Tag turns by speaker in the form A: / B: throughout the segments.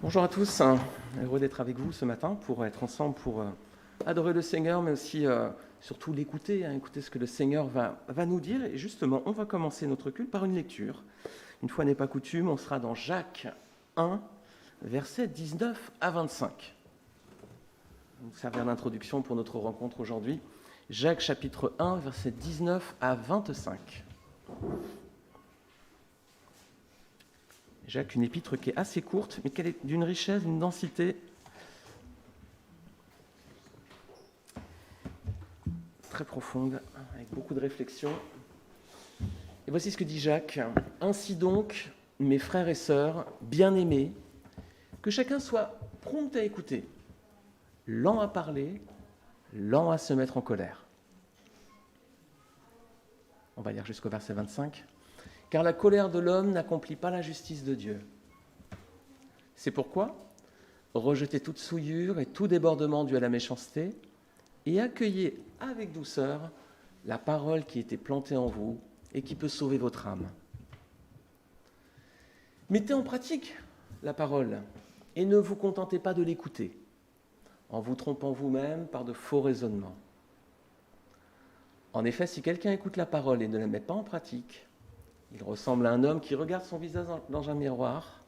A: Bonjour à tous, heureux d'être avec vous ce matin pour être ensemble pour adorer le Seigneur, mais aussi surtout l'écouter, écouter ce que le Seigneur va nous dire. Et justement, on va commencer notre culte par une lecture. Une fois n'est pas coutume, on sera dans Jacques 1, versets 19 à 25. Ça servir d'introduction pour notre rencontre aujourd'hui. Jacques chapitre 1, versets 19 à 25. Jacques, une épître qui est assez courte, mais qu'elle est d'une richesse, d'une densité très profonde, avec beaucoup de réflexion. Et voici ce que dit Jacques. « Ainsi donc, mes frères et sœurs, bien-aimés, que chacun soit prompt à écouter, lent à parler, lent à se mettre en colère. » On va lire jusqu'au verset 25. « Car la colère de l'homme n'accomplit pas la justice de Dieu. C'est pourquoi, rejetez toute souillure et tout débordement dû à la méchanceté, et accueillez avec douceur la parole qui a été plantée en vous et qui peut sauver votre âme. Mettez en pratique la parole et ne vous contentez pas de l'écouter, en vous trompant vous-même par de faux raisonnements. En effet, si quelqu'un écoute la parole et ne la met pas en pratique, il ressemble à un homme qui regarde son visage dans un miroir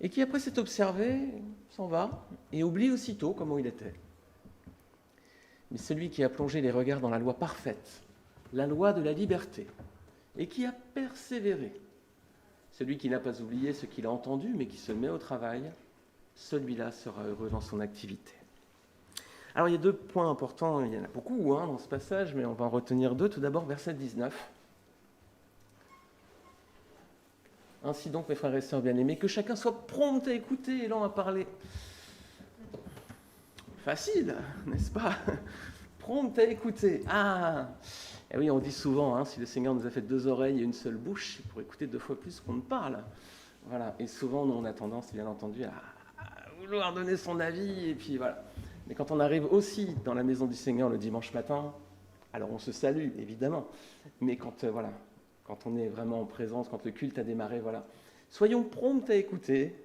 A: et qui, après s'être observé, s'en va et oublie aussitôt comment il était. Mais celui qui a plongé les regards dans la loi parfaite, la loi de la liberté, et qui a persévéré, celui qui n'a pas oublié ce qu'il a entendu, mais qui se met au travail, celui-là sera heureux dans son activité. » Alors il y a deux points importants, il y en a beaucoup dans ce passage, mais on va en retenir deux. Tout d'abord, verset 19. « Ainsi donc, mes frères et sœurs bien-aimés, que chacun soit prompt à écouter et lent à parler. » Facile, n'est-ce pas? Prompt à écouter. Ah! Et oui, on dit souvent, si le Seigneur nous a fait deux oreilles et une seule bouche, c'est pour écouter deux fois plus qu'on ne parle. Voilà. Et souvent, nous, on a tendance, bien entendu, à vouloir donner son avis, et puis voilà. Mais quand on arrive aussi dans la maison du Seigneur le dimanche matin, alors on se salue, évidemment, mais quand on est vraiment en présence, quand le culte a démarré, voilà. Soyons prompts à écouter.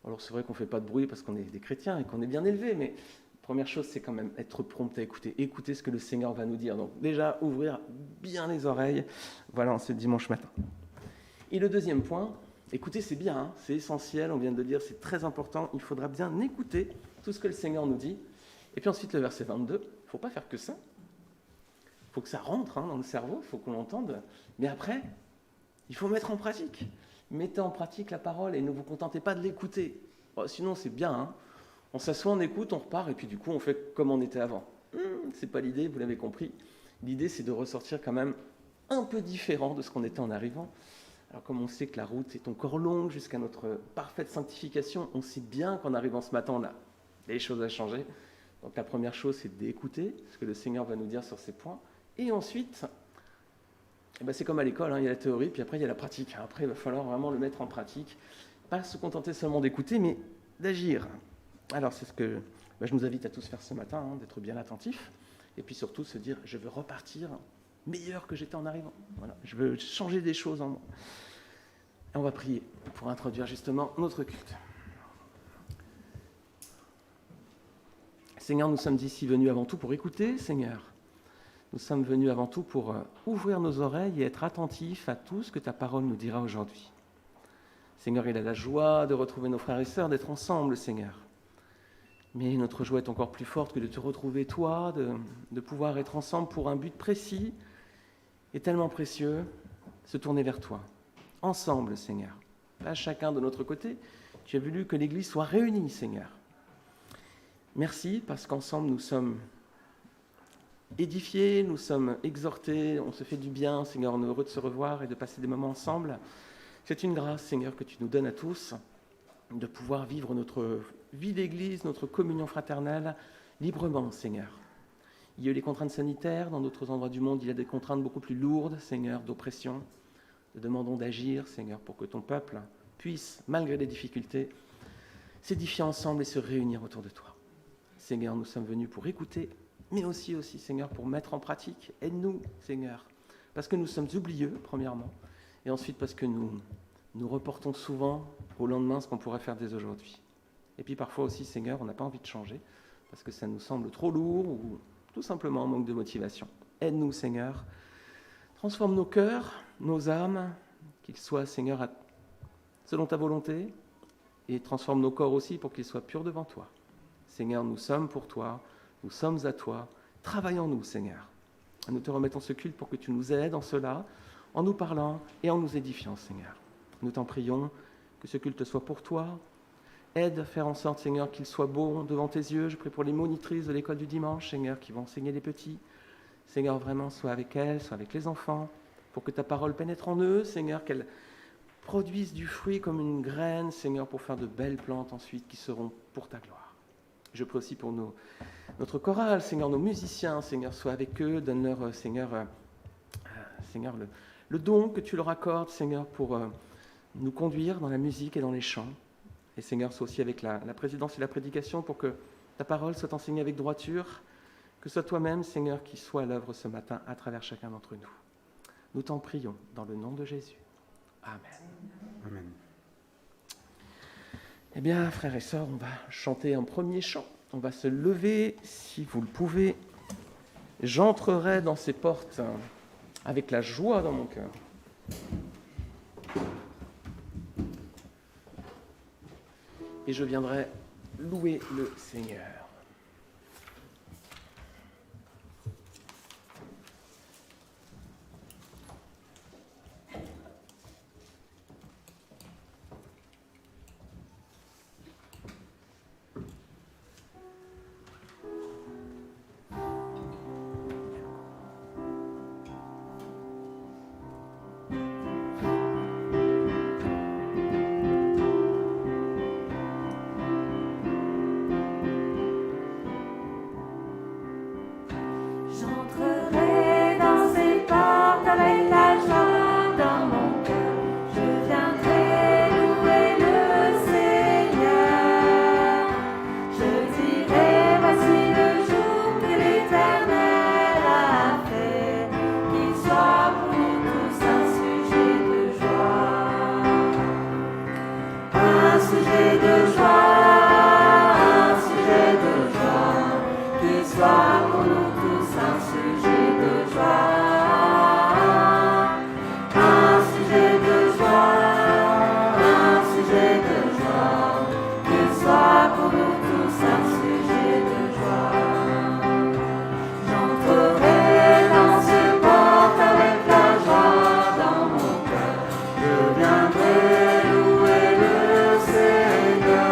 A: Alors c'est vrai qu'on ne fait pas de bruit parce qu'on est des chrétiens et qu'on est bien élevés, mais première chose, c'est quand même être prompt à écouter ce que le Seigneur va nous dire. Donc déjà, ouvrir bien les oreilles, voilà, en ce dimanche matin. Et le deuxième point, écouter, c'est bien, c'est essentiel, on vient de le dire, c'est très important, il faudra bien écouter tout ce que le Seigneur nous dit. Et puis ensuite, le verset 22, il ne faut pas faire que ça. Il faut que ça rentre dans le cerveau, il faut qu'on l'entende. Mais après, il faut mettre en pratique. Mettez en pratique la parole et ne vous contentez pas de l'écouter. Sinon, c'est bien, on s'assoit, on écoute, on repart, et puis du coup, on fait comme on était avant. C'est pas l'idée, vous l'avez compris. L'idée, c'est de ressortir quand même un peu différent de ce qu'on était en arrivant. Alors, comme on sait que la route est encore longue jusqu'à notre parfaite sanctification, on sait bien qu'en arrivant ce matin, on a des choses à changer. Donc, la première chose, c'est d'écouter ce que le Seigneur va nous dire sur ces points. Et ensuite, c'est comme à l'école, il y a la théorie, puis après, il y a la pratique. Après, il va falloir vraiment le mettre en pratique. Pas se contenter seulement d'écouter, mais d'agir. Alors, c'est ce que je nous invite à tous faire ce matin, d'être bien attentifs, et puis surtout se dire, je veux repartir meilleur que j'étais en arrivant. Voilà, je veux changer des choses en moi. Et on va prier pour introduire justement notre culte. Seigneur, nous sommes ici venus avant tout pour écouter, Seigneur. Nous sommes venus avant tout pour ouvrir nos oreilles et être attentifs à tout ce que ta parole nous dira aujourd'hui. Seigneur, il a la joie de retrouver nos frères et sœurs, d'être ensemble, Seigneur. Mais notre joie est encore plus forte que de te retrouver, toi, de pouvoir être ensemble pour un but précis et tellement précieux, se tourner vers toi. Ensemble, Seigneur. Pas chacun de notre côté. Tu as voulu que l'Église soit réunie, Seigneur. Merci, parce qu'ensemble, nous sommes édifiés, nous sommes exhortés, on se fait du bien, Seigneur, on est heureux de se revoir et de passer des moments ensemble. C'est une grâce, Seigneur, que tu nous donnes à tous, de pouvoir vivre notre vie d'église, notre communion fraternelle, librement, Seigneur. Il y a eu les contraintes sanitaires, dans d'autres endroits du monde, il y a des contraintes beaucoup plus lourdes, Seigneur, d'oppression. Nous demandons d'agir, Seigneur, pour que ton peuple puisse, malgré les difficultés, s'édifier ensemble et se réunir autour de toi. Seigneur, nous sommes venus pour écouter, mais aussi, Seigneur, pour mettre en pratique. Aide-nous, Seigneur, parce que nous sommes oublieux, premièrement, et ensuite parce que nous reportons souvent au lendemain ce qu'on pourrait faire dès aujourd'hui. Et puis parfois aussi, Seigneur, on n'a pas envie de changer parce que ça nous semble trop lourd ou tout simplement un manque de motivation. Aide-nous, Seigneur. Transforme nos cœurs, nos âmes, qu'ils soient, Seigneur, selon ta volonté, et transforme nos corps aussi pour qu'ils soient purs devant toi. Seigneur, nous sommes pour toi, nous sommes à toi. Travaille en nous, Seigneur. Nous te remettons ce culte pour que tu nous aides en cela, en nous parlant et en nous édifiant, Seigneur. Nous t'en prions que ce culte soit pour toi. Aide à faire en sorte, Seigneur, qu'il soit beau devant tes yeux. Je prie pour les monitrices de l'école du dimanche, Seigneur, qui vont enseigner les petits. Seigneur, vraiment, sois avec elles, sois avec les enfants, pour que ta parole pénètre en eux, Seigneur, qu'elle produise du fruit comme une graine, Seigneur, pour faire de belles plantes ensuite qui seront pour ta gloire. Je prie aussi pour notre chorale, Seigneur, nos musiciens, Seigneur, sois avec eux, donne-leur, Seigneur, le don que tu leur accordes, Seigneur, pour nous conduire dans la musique et dans les chants. Et Seigneur, sois aussi avec la présidence et la prédication pour que ta parole soit enseignée avec droiture, que ce soit toi-même, Seigneur, qui soit à l'œuvre ce matin à travers chacun d'entre nous. Nous t'en prions dans le nom de Jésus. Amen.
B: Amen.
A: Eh bien, frères et sœurs, on va chanter un premier chant. On va se lever, si vous le pouvez. J'entrerai dans ces portes avec la joie dans mon cœur. Et je viendrai louer le Seigneur.
C: J'entrerai dans ces portes avec la joie dans mon cœur. Je viendrai louer le Seigneur. Je dirai, voici le jour que l'Éternel a fait, qu'il soit pour nous tous un sujet de joie. Un sujet de joie, un sujet de joie, qu'il soit pour nous tous un sujet de joie, un sujet de joie, un sujet de joie, qu'il soit pour nous tous un sujet de joie. J'entrerai dans ces portes avec la joie dans mon cœur, je viendrai louer le Seigneur.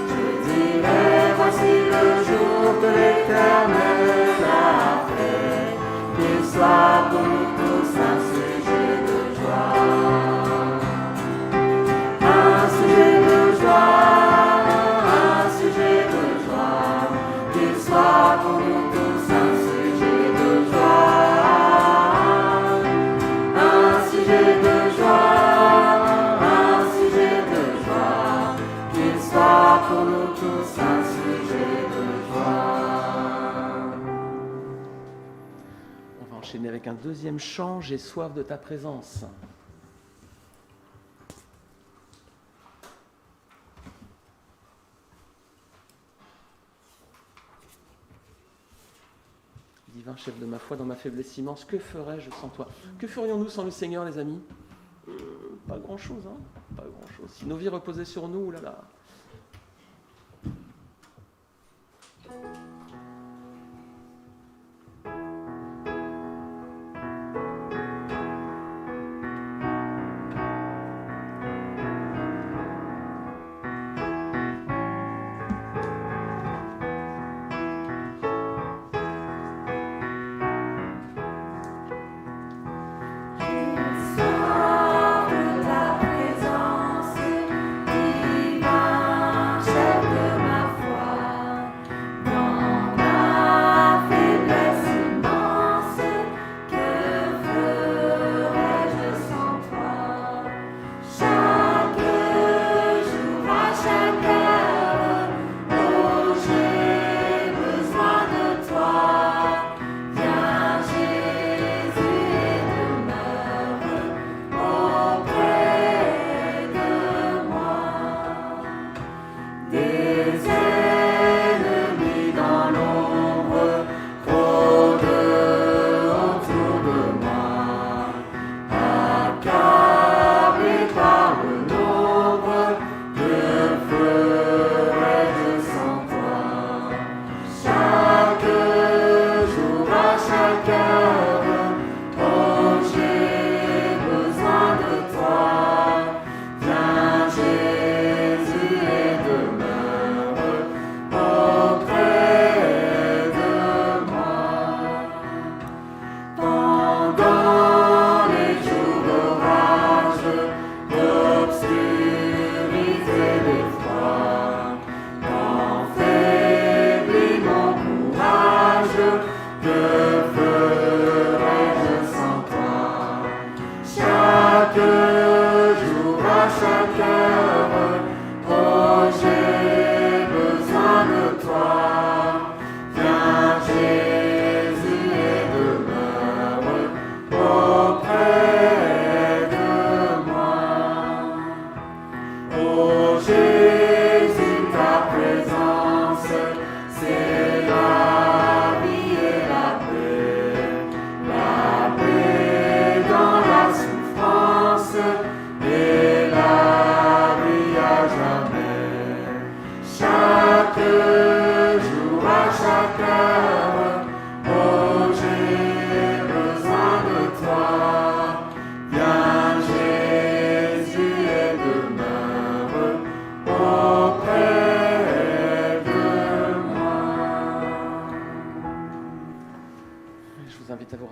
C: Je dirai, voici le jour que l'Éternel a fait, qu'il soit pour nous tous un sujet de joie. Un sujet de joie, un sujet de joie, qu'il soit pour nous tous un sujet de joie. Un sujet de joie, un sujet de joie, qu'il soit pour nous tous un sujet de joie.
A: On va enchaîner avec un deuxième chant, J'ai soif de ta présence. Divin chef de ma foi, dans ma faiblesse immense, que ferais-je sans toi? Que ferions-nous sans le Seigneur, les amis? Pas grand-chose, hein? Pas grand-chose. Si nos vies reposaient sur nous, là là.
C: Soif de ta présence divine.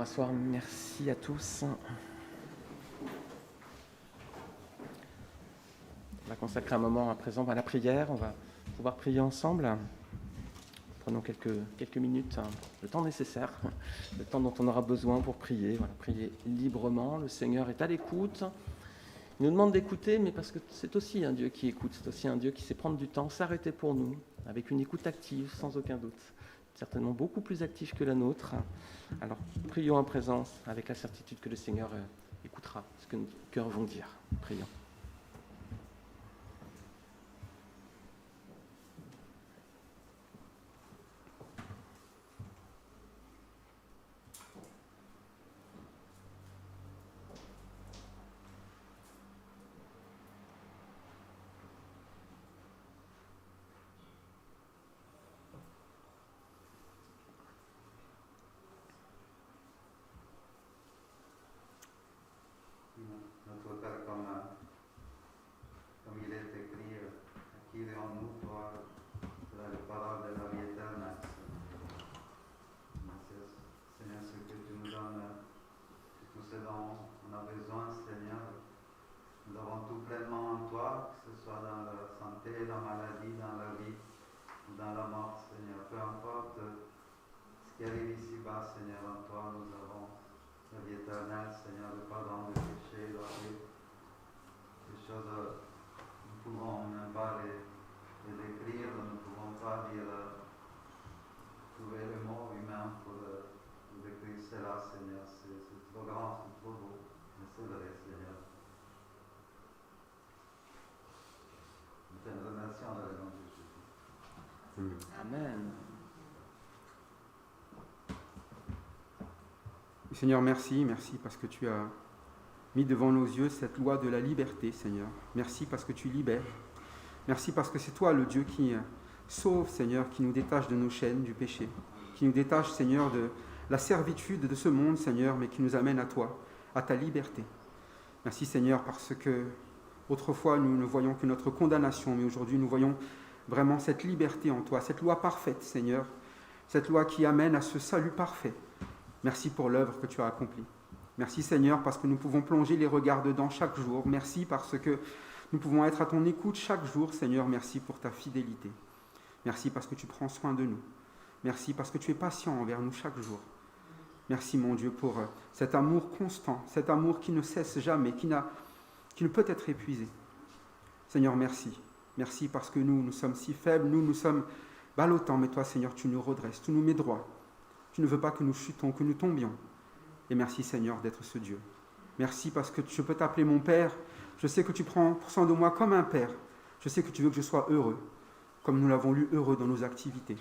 A: rasseoir. Merci à tous. On va consacrer un moment à présent à la prière. On va pouvoir prier ensemble. Prenons quelques minutes, le temps nécessaire, le temps dont on aura besoin pour prier. Voilà, prier librement. Le Seigneur est à l'écoute. Il nous demande d'écouter, mais parce que c'est aussi un Dieu qui écoute. C'est aussi un Dieu qui sait prendre du temps, s'arrêter pour nous, avec une écoute active, sans aucun doute. Certainement beaucoup plus active que la nôtre. Alors, prions en présence, avec la certitude que le Seigneur écoutera ce que nos cœurs vont dire. Prions.
B: Notre Père, comme il est écrit, qu'il est en nous, toi, la parole de la vie éternelle. Seigneur, ce que tu nous donnes, tout ce dont on a besoin, Seigneur, nous avons tout pleinement en toi, que ce soit dans la santé, la maladie, dans la vie ou dans la mort, Seigneur. Peu importe ce qui arrive ici-bas, Seigneur, en toi, nous avons la vie éternelle, Seigneur, le pardon du péché, la vie. Des choses, nous ne pouvons même pas les décrire, nous ne pouvons pas trouver le mot humain pour décrire cela, Seigneur. C'est trop grand, c'est trop beau, mais c'est vrai, Seigneur. Nous te remercions dans le nom de Jésus.
A: Amen.
D: Seigneur, merci parce que tu as mis devant nos yeux cette loi de la liberté, Seigneur. Merci parce que tu libères. Merci parce que c'est toi le Dieu qui sauve, Seigneur, qui nous détache de nos chaînes du péché, qui nous détache, Seigneur, de la servitude de ce monde, Seigneur, mais qui nous amène à toi, à ta liberté. Merci, Seigneur, parce que autrefois nous ne voyions que notre condamnation, mais aujourd'hui nous voyons vraiment cette liberté en toi, cette loi parfaite, Seigneur, cette loi qui amène à ce salut parfait. Merci pour l'œuvre que tu as accomplie. Merci, Seigneur, parce que nous pouvons plonger les regards dedans chaque jour. Merci parce que nous pouvons être à ton écoute chaque jour, Seigneur. Merci pour ta fidélité. Merci parce que tu prends soin de nous. Merci parce que tu es patient envers nous chaque jour. Merci, mon Dieu, pour cet amour constant, cet amour qui ne cesse jamais, qui ne peut être épuisé. Seigneur, merci. Merci parce que nous sommes si faibles, nous sommes ballottants, mais toi, Seigneur, tu nous redresses, tu nous mets droit. Tu ne veux pas que nous chutons, que nous tombions. Et merci, Seigneur, d'être ce Dieu. Merci parce que je peux t'appeler mon Père. Je sais que tu prends soin de moi comme un Père. Je sais que tu veux que je sois heureux, comme nous l'avons lu, heureux dans nos activités.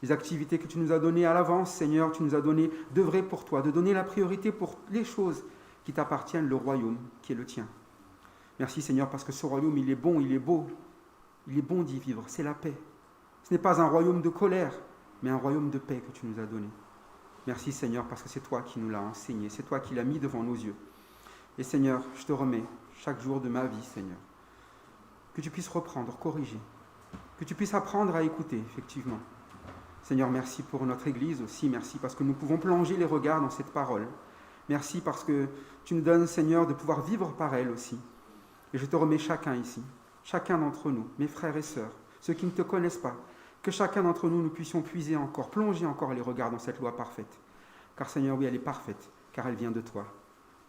D: Les activités que tu nous as données à l'avance, Seigneur, tu nous as donné d'œuvrer pour toi, de donner la priorité pour les choses qui t'appartiennent, le royaume qui est le tien. Merci, Seigneur, parce que ce royaume, il est bon, il est beau. Il est bon d'y vivre, c'est la paix. Ce n'est pas un royaume de colère, mais un royaume de paix que tu nous as donné. Merci, Seigneur, parce que c'est toi qui nous l'as enseigné, c'est toi qui l'as mis devant nos yeux. Et Seigneur, je te remets chaque jour de ma vie, Seigneur, que tu puisses reprendre, corriger, que tu puisses apprendre à écouter, effectivement. Seigneur, merci pour notre Église aussi, merci parce que nous pouvons plonger les regards dans cette parole. Merci parce que tu nous donnes, Seigneur, de pouvoir vivre par elle aussi. Et je te remets chacun ici, chacun d'entre nous, mes frères et sœurs, ceux qui ne te connaissent pas, que chacun d'entre nous puissions puiser encore, plonger encore les regards dans cette loi parfaite. Car Seigneur, oui, elle est parfaite, car elle vient de toi.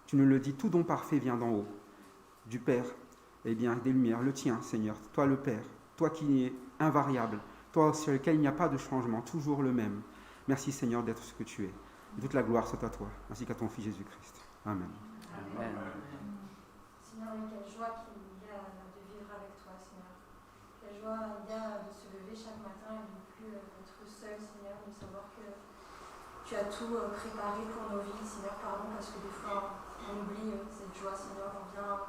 D: Tu nous le dis, tout don parfait vient d'en haut, du Père, et bien des Lumières, le tien, Seigneur, toi le Père, toi qui es invariable, toi sur lequel il n'y a pas de changement, toujours le même. Merci, Seigneur, d'être ce que tu es. Et toute la gloire soit à toi, ainsi qu'à ton Fils Jésus-Christ. Amen.
A: Amen.
E: Seigneur, quelle joie qu'il y a de vivre avec toi, Seigneur. Quelle joie il y a de se lever chaque matin et de ne plus être seul, Seigneur, de savoir que tu as tout préparé pour nos vies, Seigneur. Pardon, parce que des fois on oublie cette joie, Seigneur. On vient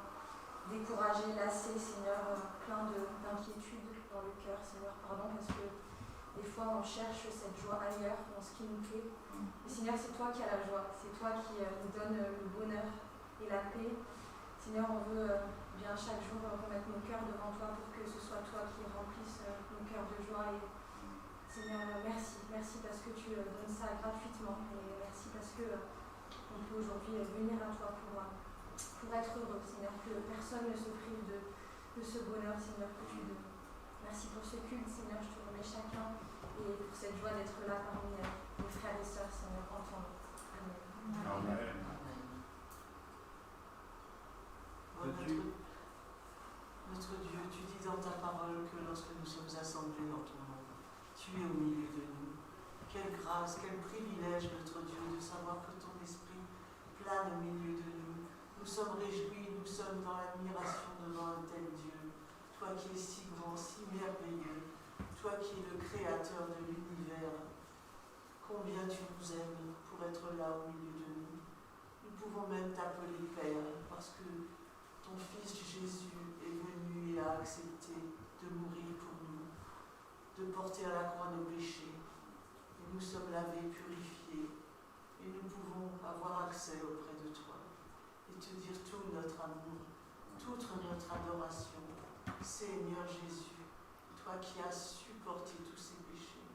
E: découragé, lassé, Seigneur, plein d'inquiétudes dans le cœur, Seigneur. Pardon, parce que des fois on cherche cette joie ailleurs, dans ce qui nous plaît. Mais Seigneur, c'est toi qui as la joie, c'est toi qui nous donne le bonheur et la paix. Seigneur, on veut bien chaque jour remettre nos cœurs devant toi pour que ce soit toi qui remplisse nos cœurs de joie. Et Seigneur, merci parce que tu donnes ça gratuitement. Et merci parce que qu'on peut aujourd'hui venir à toi pour être heureux, Seigneur, que personne ne se prive de ce bonheur, Seigneur, que tu donnes. Merci pour ce culte, Seigneur, je te remets chacun et pour cette joie d'être là parmi mes frères et sœurs, Seigneur, en ton nom. Amen.
F: Notre Dieu, tu dis dans ta parole que lorsque nous sommes assemblés dans ton nom, tu es au milieu de nous. Quelle grâce, quel privilège, notre Dieu, de savoir que ton esprit plane au milieu de nous. Nous sommes réjouis, nous sommes dans l'admiration devant un tel Dieu. Toi qui es si grand, si merveilleux, toi qui es le créateur de l'univers. Combien tu nous aimes pour être là au milieu de nous. Nous pouvons même t'appeler Père parce que ton Fils Jésus est venu et a accepté de mourir pour nous, de porter à la croix nos péchés. Et nous sommes lavés, purifiés, et nous pouvons avoir accès auprès de toi et te dire tout notre amour, toute notre adoration. Seigneur Jésus, toi qui as supporté tous ces péchés,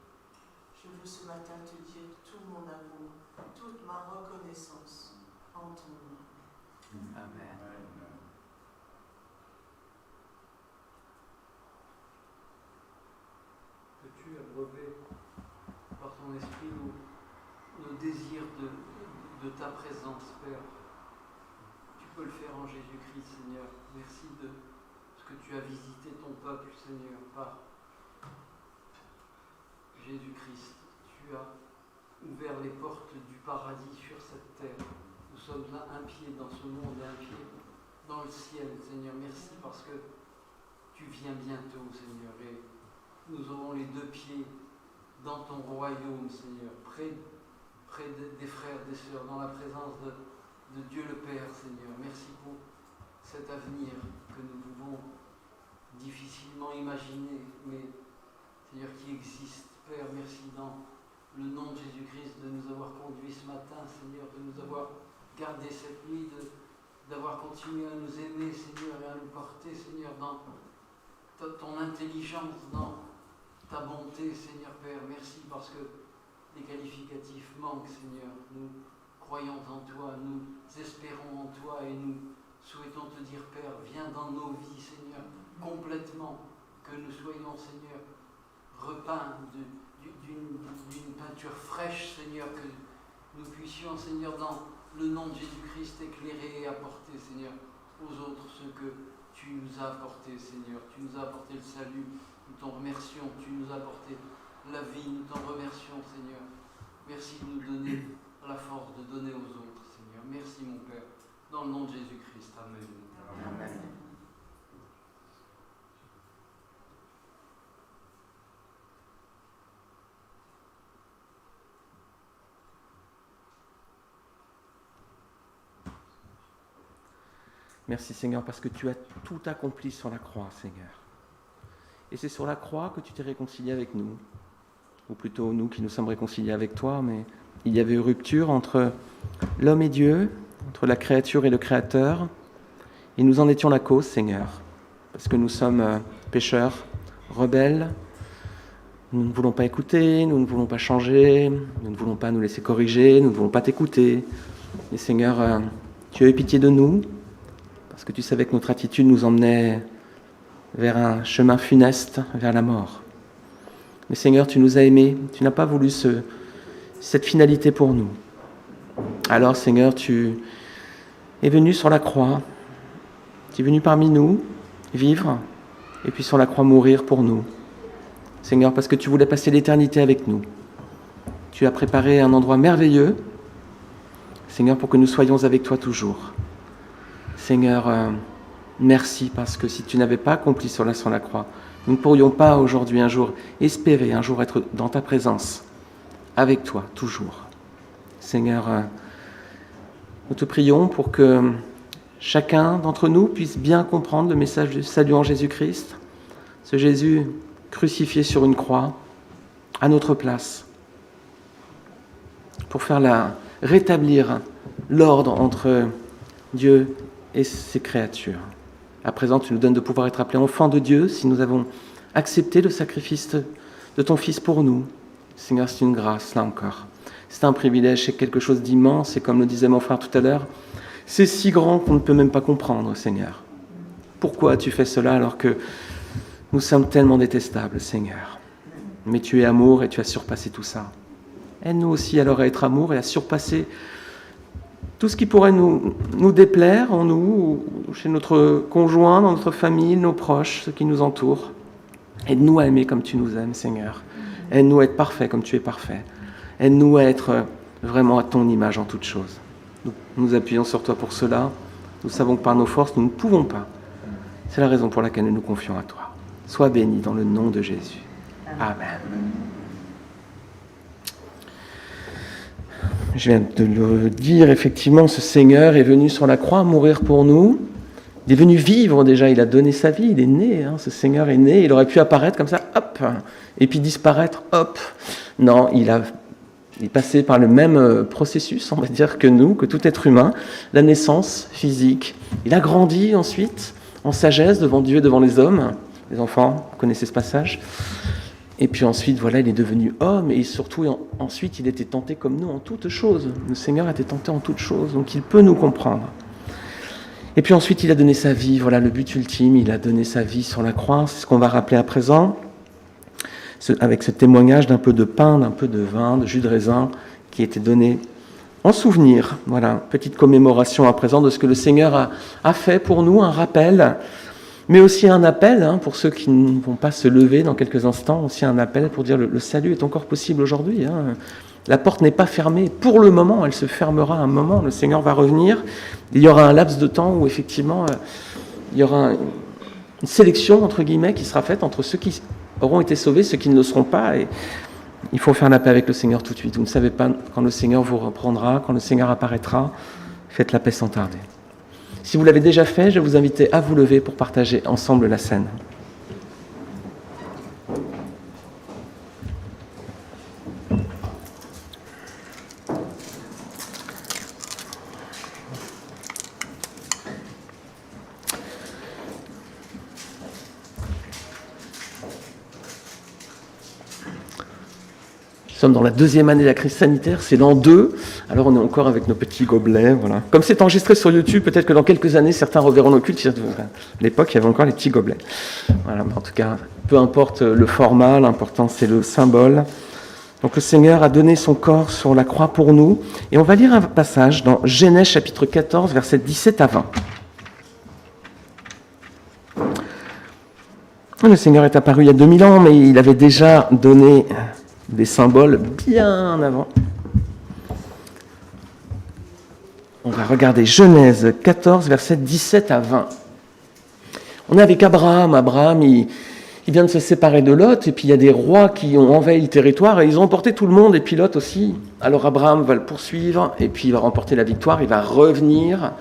F: je veux ce matin te dire tout mon amour, toute ma reconnaissance en ton nom.
A: Amen.
G: Peux-tu abreuver par ton esprit nos désirs de ta présence, Père? Tu peux le faire en Jésus-Christ, Seigneur. Merci de ce que tu as visité ton peuple, Seigneur, par Jésus-Christ. Tu as ouvert les portes du paradis sur cette terre. Nous sommes là, un pied dans ce monde et un pied dans le ciel, Seigneur. Merci parce que tu viens bientôt, Seigneur, et nous aurons les deux pieds dans ton royaume, Seigneur, près des frères, des sœurs, dans la présence de Dieu le Père, Seigneur. Merci pour cet avenir que nous pouvons difficilement imaginer, mais Seigneur, qui existe. Père, merci dans le nom de Jésus-Christ de nous avoir conduits ce matin, Seigneur, de nous avoir gardés cette nuit, d'avoir continué à nous aimer, Seigneur, et à nous porter, Seigneur, dans ton intelligence, dans ta bonté, Seigneur Père. Merci parce que les qualificatifs manquent, Seigneur. Nous croyons en toi, nous espérons en toi et nous souhaitons te dire, Père, viens dans nos vies, Seigneur, complètement, que nous soyons, Seigneur, repeints d'une peinture fraîche, Seigneur, que nous puissions, Seigneur, dans le nom de Jésus-Christ, éclairer et apporter, Seigneur, aux autres ce que tu nous as apporté, Seigneur. Tu nous as apporté le salut, nous t'en remercions. Tu nous as apporté la vie, nous t'en remercions, Seigneur. Merci de nous donner la force de donner aux autres, Seigneur. Merci, mon Père, dans le nom de Jésus-Christ. Amen.
A: Amen. Merci Seigneur parce que tu as tout accompli sur la croix, Seigneur. Et c'est sur la croix que tu t'es réconcilié avec nous, ou plutôt nous qui nous sommes réconciliés avec toi, mais il y avait eu rupture entre l'homme et Dieu, entre la créature et le Créateur, et nous en étions la cause, Seigneur, parce que nous sommes pécheurs, rebelles, nous ne voulons pas écouter, nous ne voulons pas changer, nous ne voulons pas nous laisser corriger, nous ne voulons pas t'écouter. Et Seigneur, tu as eu pitié de nous, parce que tu savais que notre attitude nous emmenait vers un chemin funeste, vers la mort. Mais Seigneur, tu nous as aimés, tu n'as pas voulu cette finalité pour nous. Alors Seigneur, tu es venu sur la croix, tu es venu parmi nous, vivre, et puis sur la croix mourir pour nous. Seigneur, parce que tu voulais passer l'éternité avec nous. Tu as préparé un endroit merveilleux, Seigneur, pour que nous soyons avec toi toujours. Seigneur, merci parce que si tu n'avais pas accompli cela sur la croix, nous ne pourrions pas aujourd'hui, un jour, espérer un jour être dans ta présence, avec toi, toujours. Seigneur, nous te prions pour que chacun d'entre nous puisse bien comprendre le message du salut en Jésus-Christ, ce Jésus crucifié sur une croix, à notre place, pour rétablir l'ordre entre Dieu et ses créatures. À présent, tu nous donnes de pouvoir être appelés enfants de Dieu si nous avons accepté le sacrifice de ton Fils pour nous. Seigneur, c'est une grâce, là encore. C'est un privilège, c'est quelque chose d'immense, et comme le disait mon frère tout à l'heure, c'est si grand qu'on ne peut même pas comprendre, Seigneur. Pourquoi tu fais cela alors que nous sommes tellement détestables, Seigneur? Mais tu es amour et tu as surpassé tout ça. Aide-nous aussi alors à être amour et à surpasser tout ce qui pourrait nous déplaire en nous, ou chez notre conjoint, dans notre famille, nos proches, ceux qui nous entourent. Aide-nous à aimer comme tu nous aimes, Seigneur. Aide-nous à être parfaits comme tu es parfait. Aide-nous à être vraiment à ton image en toutes choses. Nous nous appuyons sur toi pour cela. Nous savons que par nos forces, nous ne pouvons pas. C'est la raison pour laquelle nous nous confions à toi. Sois béni dans le nom de Jésus. Amen. Je viens de le dire, effectivement, ce Seigneur est venu sur la croix mourir pour nous. Il est venu vivre déjà, il a donné sa vie, il est né, ce Seigneur est né. Il aurait pu apparaître comme ça, hop, et puis disparaître, hop. Non, il est passé par le même processus, on va dire, que nous, que tout être humain, la naissance physique. Il a grandi ensuite en sagesse devant Dieu et devant les hommes. Les enfants, vous connaissez ce passage. Et puis ensuite, voilà, il est devenu homme, et surtout, ensuite, il était tenté comme nous en toutes choses. Le Seigneur était tenté en toutes choses, donc il peut nous comprendre. Et puis ensuite, il a donné sa vie, voilà le but ultime, il a donné sa vie sur la croix, c'est ce qu'on va rappeler à présent, avec ce témoignage d'un peu de pain, d'un peu de vin, de jus de raisin, qui était donné en souvenir. Voilà, petite commémoration à présent de ce que le Seigneur a fait pour nous, un rappel, mais aussi un appel, pour ceux qui ne vont pas se lever dans quelques instants, aussi un appel pour dire le salut est encore possible aujourd'hui. La porte n'est pas fermée pour le moment, elle se fermera un moment, le Seigneur va revenir. Il y aura un laps de temps où effectivement, il y aura une sélection, entre guillemets, qui sera faite entre ceux qui auront été sauvés, ceux qui ne le seront pas. Et il faut faire la paix avec le Seigneur tout de suite. Vous ne savez pas quand le Seigneur vous reprendra, quand le Seigneur apparaîtra. Faites la paix sans tarder. Si vous l'avez déjà fait, je vais vous inviter à vous lever pour partager ensemble la scène. Nous sommes dans la 2e année de la crise sanitaire, c'est l'an 2, alors on est encore avec nos petits gobelets, voilà. Comme c'est enregistré sur YouTube, peut-être que dans quelques années, certains reverront nos cultes. À l'époque, il y avait encore les petits gobelets. Voilà, mais en tout cas, peu importe le format, l'important c'est le symbole. Donc le Seigneur a donné son corps sur la croix pour nous, et on va lire un passage dans Genèse chapitre 14, versets 17 à 20. Le Seigneur est apparu il y a 2000 ans, mais il avait déjà donné des symboles bien avant. On va regarder Genèse 14, versets 17 à 20. On est avec Abraham. Abraham, il vient de se séparer de Lot, et puis il y a des rois qui ont envahi le territoire, et ils ont emporté tout le monde, et puis Lot aussi. Alors Abraham va le poursuivre, et puis il va remporter la victoire, il va revenir.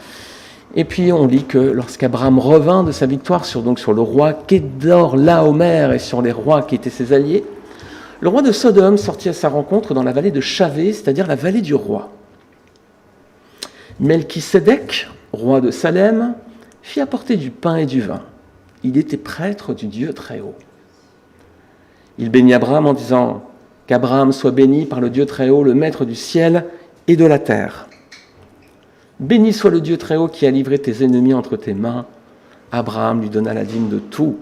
A: Et puis on lit que lorsqu'Abraham revint de sa victoire sur le roi Kédor Laomer et sur les rois qui étaient ses alliés, le roi de Sodome sortit à sa rencontre dans la vallée de Chavé, c'est-à-dire la vallée du roi. Melchisédek, roi de Salem, fit apporter du pain et du vin. Il était prêtre du Dieu Très-Haut. Il bénit Abraham en disant « Qu'Abraham soit béni par le Dieu Très-Haut, le maître du ciel et de la terre. Béni soit le Dieu Très-Haut qui a livré tes ennemis entre tes mains. » Abraham lui donna la dîme de tout.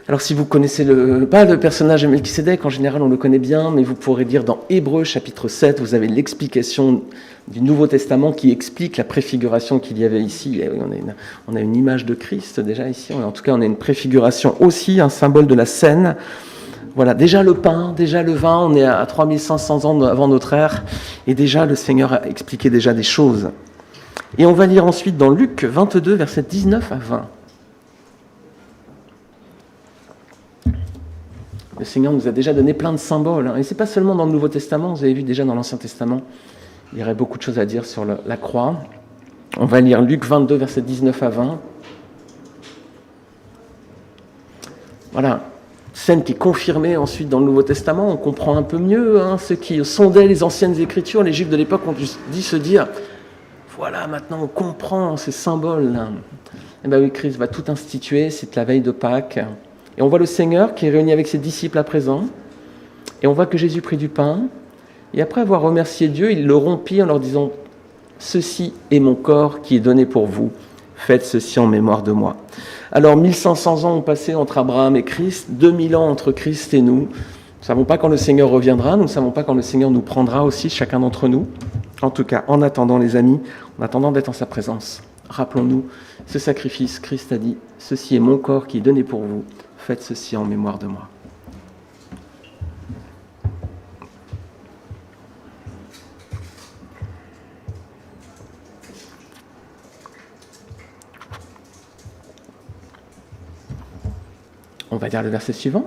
A: Alors si vous connaissez pas le personnage de Melchisédek, en général on le connaît bien, mais vous pourrez lire dans Hébreux chapitre 7, vous avez l'explication du Nouveau Testament qui explique la préfiguration qu'il y avait ici. Et oui, on a une image de Christ déjà ici, en tout cas on a une préfiguration aussi, un symbole de la scène. Voilà, déjà le pain, déjà le vin, on est à 3500 ans avant notre ère, et déjà le Seigneur a expliqué déjà des choses. Et on va lire ensuite dans Luc 22, versets 19 à 20. Le Seigneur nous a déjà donné plein de symboles. Et ce n'est pas seulement dans le Nouveau Testament, vous avez vu déjà dans l'Ancien Testament, il y aurait beaucoup de choses à dire sur la croix. On va lire Luc 22, versets 19 à 20. Voilà, scène qui est confirmée ensuite dans le Nouveau Testament. On comprend un peu mieux. Ceux qui sondaient les anciennes Écritures, les Juifs de l'époque ont dû se dire, voilà, maintenant on comprend ces symboles. Et bien oui, Christ va tout instituer, c'est la veille de Pâques. Et on voit le Seigneur qui est réuni avec ses disciples à présent. Et on voit que Jésus prit du pain, Et après avoir remercié Dieu, il le rompit en leur disant « Ceci est mon corps qui est donné pour vous. Faites ceci en mémoire de moi. » Alors 1500 ans ont passé entre Abraham et Christ, 2000 ans entre Christ et nous. Nous ne savons pas quand le Seigneur reviendra, nous ne savons pas quand le Seigneur nous prendra aussi, chacun d'entre nous. En tout cas, en attendant les amis, en attendant d'être en sa présence, rappelons-nous ce sacrifice. Christ a dit « Ceci est mon corps qui est donné pour vous. Faites ceci en mémoire de moi. » On va lire le verset suivant.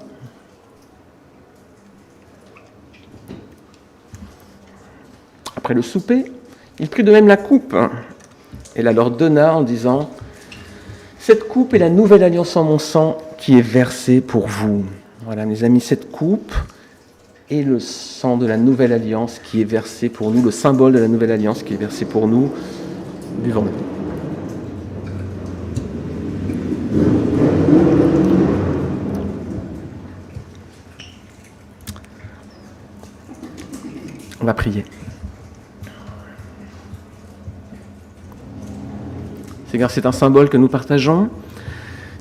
A: Après le souper, il prit de même la coupe et la leur donna en disant « Cette coupe est la nouvelle alliance en mon sang qui est versée pour vous. » Voilà, mes amis, cette coupe est le sang de la nouvelle alliance qui est versé pour nous, le symbole de la nouvelle alliance qui est versé pour nous. Buvons-le. On va prier. Seigneur, c'est un symbole que nous partageons.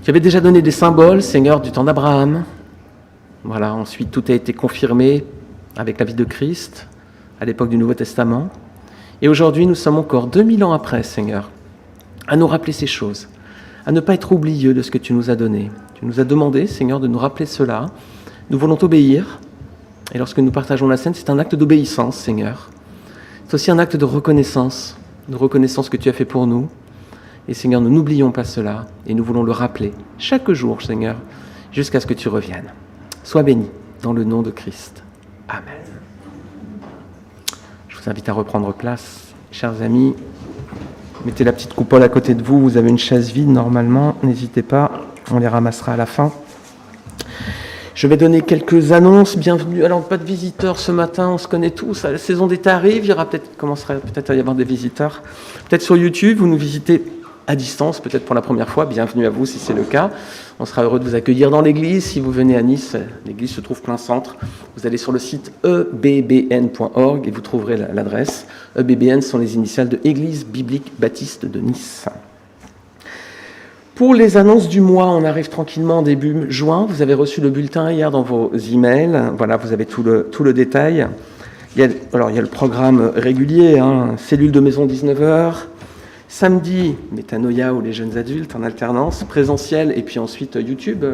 A: Tu avais déjà donné des symboles, Seigneur, du temps d'Abraham. Voilà, ensuite tout a été confirmé avec la vie de Christ, à l'époque du Nouveau Testament. Et aujourd'hui, nous sommes encore 2000 ans après, Seigneur, à nous rappeler ces choses, à ne pas être oublieux de ce que tu nous as donné. Tu nous as demandé, Seigneur, de nous rappeler cela. Nous voulons t'obéir. Et lorsque nous partageons la scène, c'est un acte d'obéissance, Seigneur. C'est aussi un acte de reconnaissance que tu as fait pour nous. Et Seigneur, nous n'oublions pas cela, et nous voulons le rappeler chaque jour, Seigneur, jusqu'à ce que tu reviennes. Sois béni dans le nom de Christ. Amen. Je vous invite à reprendre place, chers amis. Mettez la petite coupole à côté de vous, vous avez une chaise vide normalement, n'hésitez pas, on les ramassera à la fin. Je vais donner quelques annonces. Bienvenue. Alors, pas de visiteurs ce matin, on se connaît tous. La saison d'été arrive, commencera peut-être à y avoir des visiteurs. Peut-être sur YouTube, vous nous visitez à distance, peut-être pour la première fois. Bienvenue à vous si c'est le cas. On sera heureux de vous accueillir dans l'église. Si vous venez à Nice, l'église se trouve plein centre. Vous allez sur le site ebbn.org et vous trouverez l'adresse. EBBN sont les initiales de Église Biblique Baptiste de Nice. Pour les annonces du mois, on arrive tranquillement en début juin. Vous avez reçu le bulletin hier dans vos emails. Voilà, vous avez tout le détail. Il y a le programme régulier, cellule de maison 19h. Samedi, Métanoïa ou les jeunes adultes en alternance, présentiel et puis ensuite YouTube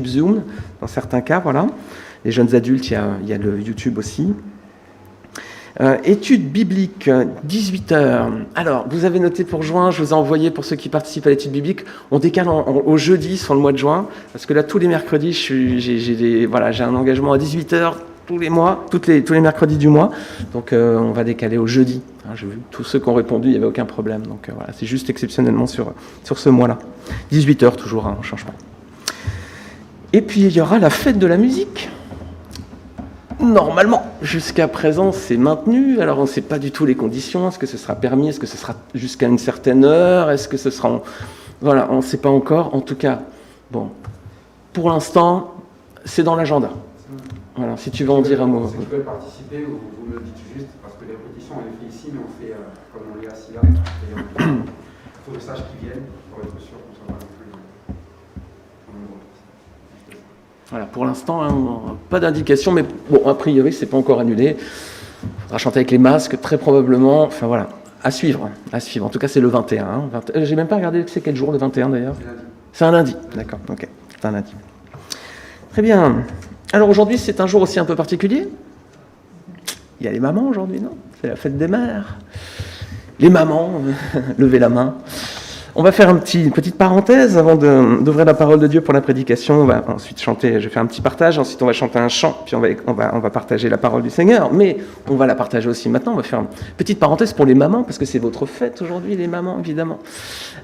A: Zoom, dans certains cas, voilà. Les jeunes adultes, il y a le YouTube aussi. Étude biblique, 18h. Alors, vous avez noté pour juin, je vous ai envoyé pour ceux qui participent à l'étude biblique, on décale au jeudi sur le mois de juin, parce que là, tous les mercredis, j'ai un engagement à 18h tous les mois, tous les mercredis du mois, donc on va décaler au jeudi. J'ai vu tous ceux qui ont répondu, il n'y avait aucun problème, donc voilà, c'est juste exceptionnellement sur ce mois-là. 18h toujours, on ne change pas. Et puis, il y aura la fête de la musique. Normalement, jusqu'à présent, c'est maintenu. Alors, on ne sait pas du tout les conditions. Est-ce que ce sera permis? Est-ce que ce sera jusqu'à une certaine heure? Est-ce que ce sera... Voilà, on ne sait pas encore. En tout cas, bon, pour l'instant, c'est dans l'agenda. Voilà, si tu veux en dire un mot.
D: Si tu veux participer, vous me le dites juste, parce que les répétitions, on les fait ici, mais on fait comme on est assis là. Il faut le sage qui viennent pour être sûr qu'on ne soit pas non plus...
A: Voilà, pour l'instant, pas d'indication, mais bon, a priori, c'est pas encore annulé. Il faudra chanter avec les masques, très probablement. Enfin voilà, à suivre. En tout cas, c'est le 21. J'ai même pas regardé c'est quel jour, le 21 d'ailleurs. C'est un lundi. D'accord, ok. C'est un lundi. Très bien. Alors aujourd'hui, c'est un jour aussi un peu particulier. Il y a les mamans aujourd'hui, non? C'est la fête des mères. Les mamans, levez la main. On va faire une petite parenthèse avant d'ouvrir la parole de Dieu pour la prédication. On va ensuite chanter, je fais un petit partage, ensuite on va chanter un chant, puis on va partager la parole du Seigneur. Mais on va la partager aussi maintenant. On va faire une petite parenthèse pour les mamans, parce que c'est votre fête aujourd'hui, les mamans, évidemment.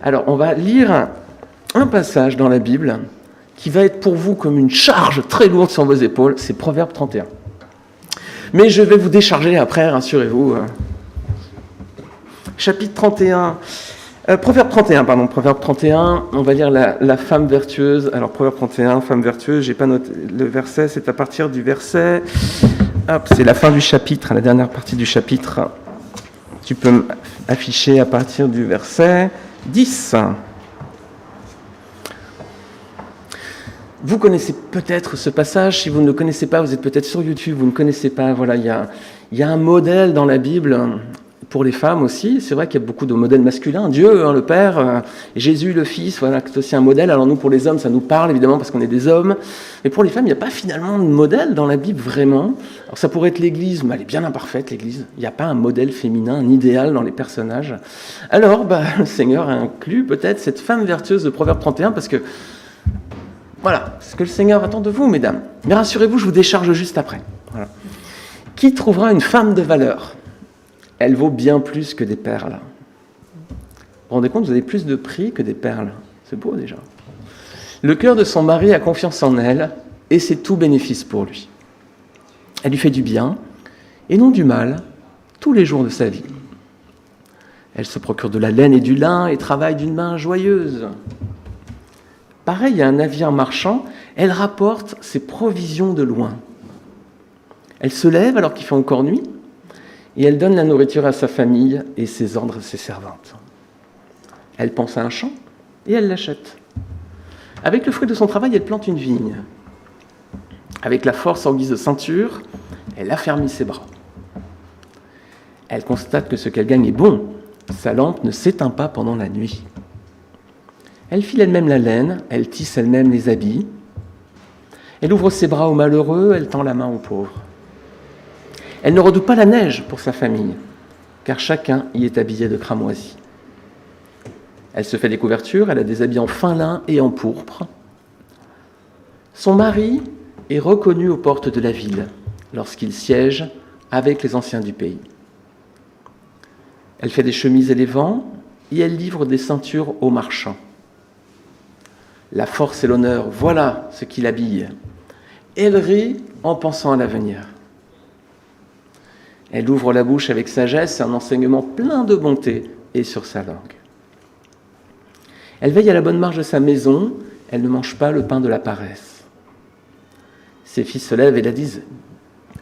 A: Alors, on va lire un passage dans la Bible qui va être pour vous comme une charge très lourde sur vos épaules. C'est Proverbe 31. Mais je vais vous décharger après, rassurez-vous. Chapitre 31... Proverbe 31, on va lire la femme vertueuse. Alors, Proverbe 31, femme vertueuse, j'ai pas noté le verset, c'est à partir du verset Hop, c'est la fin du chapitre, la dernière partie du chapitre. Tu peux afficher à partir du verset 10. Vous connaissez peut-être ce passage. Si vous ne le connaissez pas, vous êtes peut-être sur YouTube, vous ne connaissez pas. Voilà, il y a un modèle dans la Bible pour les femmes aussi. C'est vrai qu'il y a beaucoup de modèles masculins. Dieu, le Père, Jésus, le Fils, voilà, c'est aussi un modèle. Alors nous, pour les hommes, ça nous parle évidemment parce qu'on est des hommes. Mais pour les femmes, il n'y a pas finalement de modèle dans la Bible vraiment. Alors ça pourrait être l'Église, mais elle est bien imparfaite, l'Église. Il n'y a pas un modèle féminin, un idéal dans les personnages. Alors, le Seigneur a inclus peut-être cette femme vertueuse de Proverbe 31 parce que voilà, ce que le Seigneur attend de vous, mesdames. Mais rassurez-vous, je vous décharge juste après. Voilà. Qui trouvera une femme de valeur ? Elle vaut bien plus que des perles. Vous vous rendez compte, vous avez plus de prix que des perles. C'est beau déjà. Le cœur de son mari a confiance en elle et c'est tout bénéfice pour lui. Elle lui fait du bien et non du mal tous les jours de sa vie. Elle se procure de la laine et du lin et travaille d'une main joyeuse. Pareil à un navire marchand, elle rapporte ses provisions de loin. Elle se lève alors qu'il fait encore nuit et elle donne la nourriture à sa famille et ses ordres à ses servantes. Elle pense à un champ et elle l'achète. Avec le fruit de son travail, elle plante une vigne. Avec la force en guise de ceinture, elle affermit ses bras. Elle constate que ce qu'elle gagne est bon. Sa lampe ne s'éteint pas pendant la nuit. Elle file elle-même la laine, elle tisse elle-même les habits. Elle ouvre ses bras aux malheureux, elle tend la main aux pauvres. Elle ne redoute pas la neige pour sa famille, car chacun y est habillé de cramoisi. Elle se fait des couvertures, elle a des habits en fin lin et en pourpre. Son mari est reconnu aux portes de la ville lorsqu'il siège avec les anciens du pays. Elle fait des chemises et les vend, et elle livre des ceintures aux marchands. La force et l'honneur, voilà ce qui l'habille. Elle rit en pensant à l'avenir. Elle ouvre la bouche avec sagesse et un enseignement plein de bonté est sur sa langue. Elle veille à la bonne marche de sa maison, elle ne mange pas le pain de la paresse. Ses fils se lèvent et la disent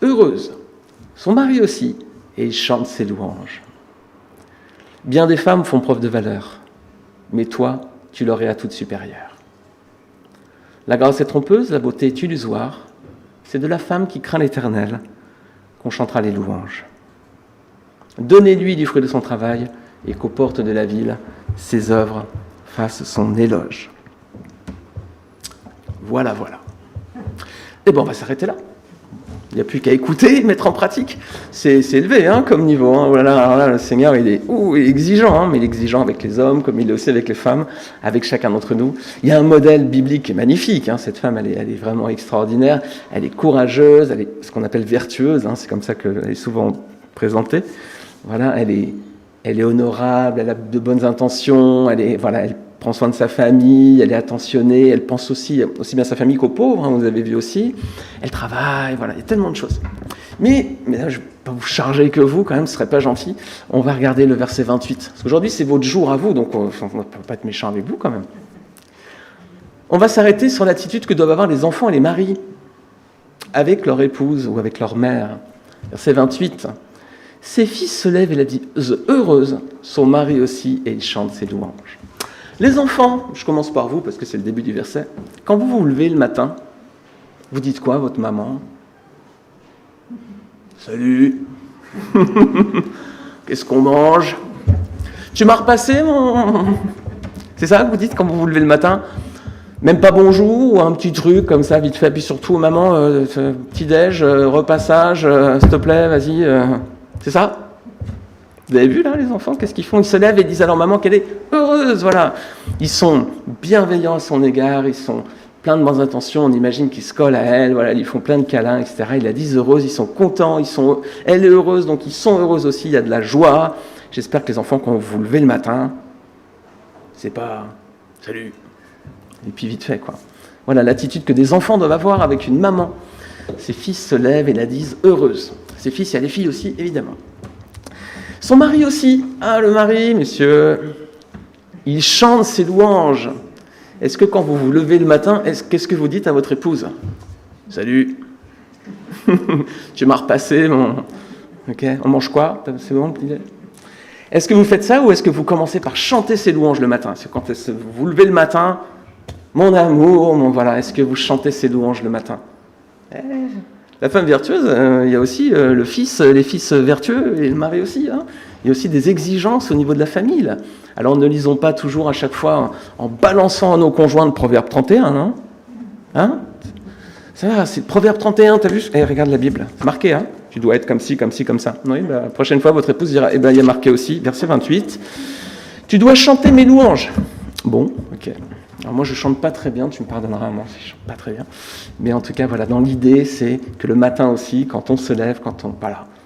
A: heureuse, son mari aussi, et ils chantent ses louanges. Bien des femmes font preuve de valeur, mais toi, tu leur es à toute supérieure. La grâce est trompeuse, la beauté est illusoire, c'est de la femme qui craint l'Éternel qu'on chantera les louanges. Donnez-lui du fruit de son travail et qu'aux portes de la ville, ses œuvres fassent son éloge. Voilà. Et bon, on va s'arrêter là. Il n'y a plus qu'à écouter, mettre en pratique. C'est élevé comme niveau. Voilà, alors là, le Seigneur, il est exigeant, mais il est exigeant avec les hommes, comme il est aussi avec les femmes, avec chacun d'entre nous. Il y a un modèle biblique qui est magnifique. Cette femme, elle est vraiment extraordinaire. Elle est courageuse, elle est ce qu'on appelle vertueuse. C'est comme ça qu'elle est souvent présentée. Voilà, elle est honorable, elle a de bonnes intentions, elle prend soin de sa famille, elle est attentionnée, elle pense aussi bien à sa famille qu'aux pauvres, vous avez vu aussi. Elle travaille, il y a tellement de choses. Mais là, je ne vais pas vous charger que vous, quand même, ce ne serait pas gentil. On va regarder le verset 28. Parce qu'aujourd'hui, c'est votre jour à vous, donc on ne peut pas être méchant avec vous, quand même. On va s'arrêter sur l'attitude que doivent avoir les enfants et les maris avec leur épouse ou avec leur mère. Verset 28. Ses fils se lèvent et la disent heureuse, son mari aussi, et il chante ses louanges. Les enfants, je commence par vous parce que c'est le début du verset. Quand vous vous levez le matin, vous dites quoi à votre maman ? Salut. Qu'est-ce qu'on mange ? Tu m'as repassé mon... C'est ça que vous dites quand vous vous levez le matin ? Même pas bonjour ou un petit truc comme ça vite fait. Puis surtout maman, petit-déj, repassage, s'il te plaît, vas-y. C'est ça ? Vous avez vu là les enfants, qu'est-ce qu'ils font ? Ils se lèvent et disent à leur maman qu'elle est heureuse, voilà. Ils sont bienveillants à son égard, ils sont plein de bonnes intentions, on imagine qu'ils se collent à elle, ils lui font plein de câlins, etc. Ils la disent heureuse, ils sont contents, elle est heureuse, donc ils sont heureux aussi, il y a de la joie. J'espère que les enfants, quand vous vous levez le matin, c'est pas « salut » et puis vite fait, quoi. Voilà l'attitude que des enfants doivent avoir avec une maman. Ses fils se lèvent et la disent heureuse. Ses fils, il y a les filles aussi, évidemment. Son mari aussi. Le mari, monsieur, il chante ses louanges. Est-ce que quand vous vous levez le matin, qu'est-ce que vous dites à votre épouse ? Salut. Tu m'as repassé mon... Ok, on mange quoi? C'est bon le petit déj? Est-ce que vous faites ça ou est-ce que vous commencez par chanter ces louanges le matin? C'est quand vous vous levez le matin, mon amour, voilà, est-ce que vous chantez ces louanges le matin? La femme vertueuse, il y a aussi les fils vertueux et le mari aussi. Hein. Il y a aussi des exigences au niveau de la famille. Là. Alors ne lisons pas toujours à chaque fois en balançant à nos conjoints le Proverbe 31, non? Hein? Ça, c'est le Proverbe 31, t'as vu? Regarde la Bible, c'est marqué, hein? Tu dois être comme ci, comme ci, comme ça. Oui, la prochaine fois, votre épouse dira, il y a marqué aussi, verset 28, tu dois chanter mes louanges. Bon, ok. Alors moi, je chante pas très bien, tu me pardonneras, moi, je chante pas très bien. Mais en tout cas, voilà, dans l'idée, c'est que le matin aussi, quand on se lève,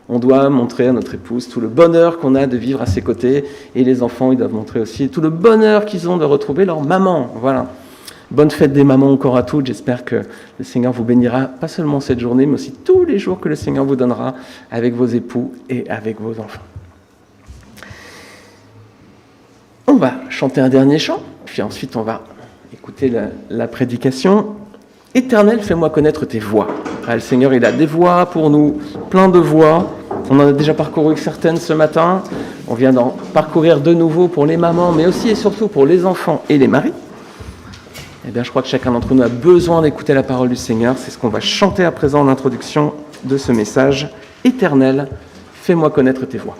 A: on doit montrer à notre épouse tout le bonheur qu'on a de vivre à ses côtés, et les enfants, ils doivent montrer aussi tout le bonheur qu'ils ont de retrouver leur maman. Voilà. Bonne fête des mamans encore à toutes. J'espère que le Seigneur vous bénira, pas seulement cette journée, mais aussi tous les jours que le Seigneur vous donnera avec vos époux et avec vos enfants. On va chanter un dernier chant, puis ensuite on va écouter la prédication. Éternel, fais-moi connaître tes voies. Le Seigneur, il a des voies pour nous, plein de voies. On en a déjà parcouru certaines ce matin. On vient d'en parcourir de nouveau pour les mamans, mais aussi et surtout pour les enfants et les maris. Eh bien, je crois que chacun d'entre nous a besoin d'écouter la parole du Seigneur. C'est ce qu'on va chanter à présent en introduction de ce message. Éternel, fais-moi connaître tes voies.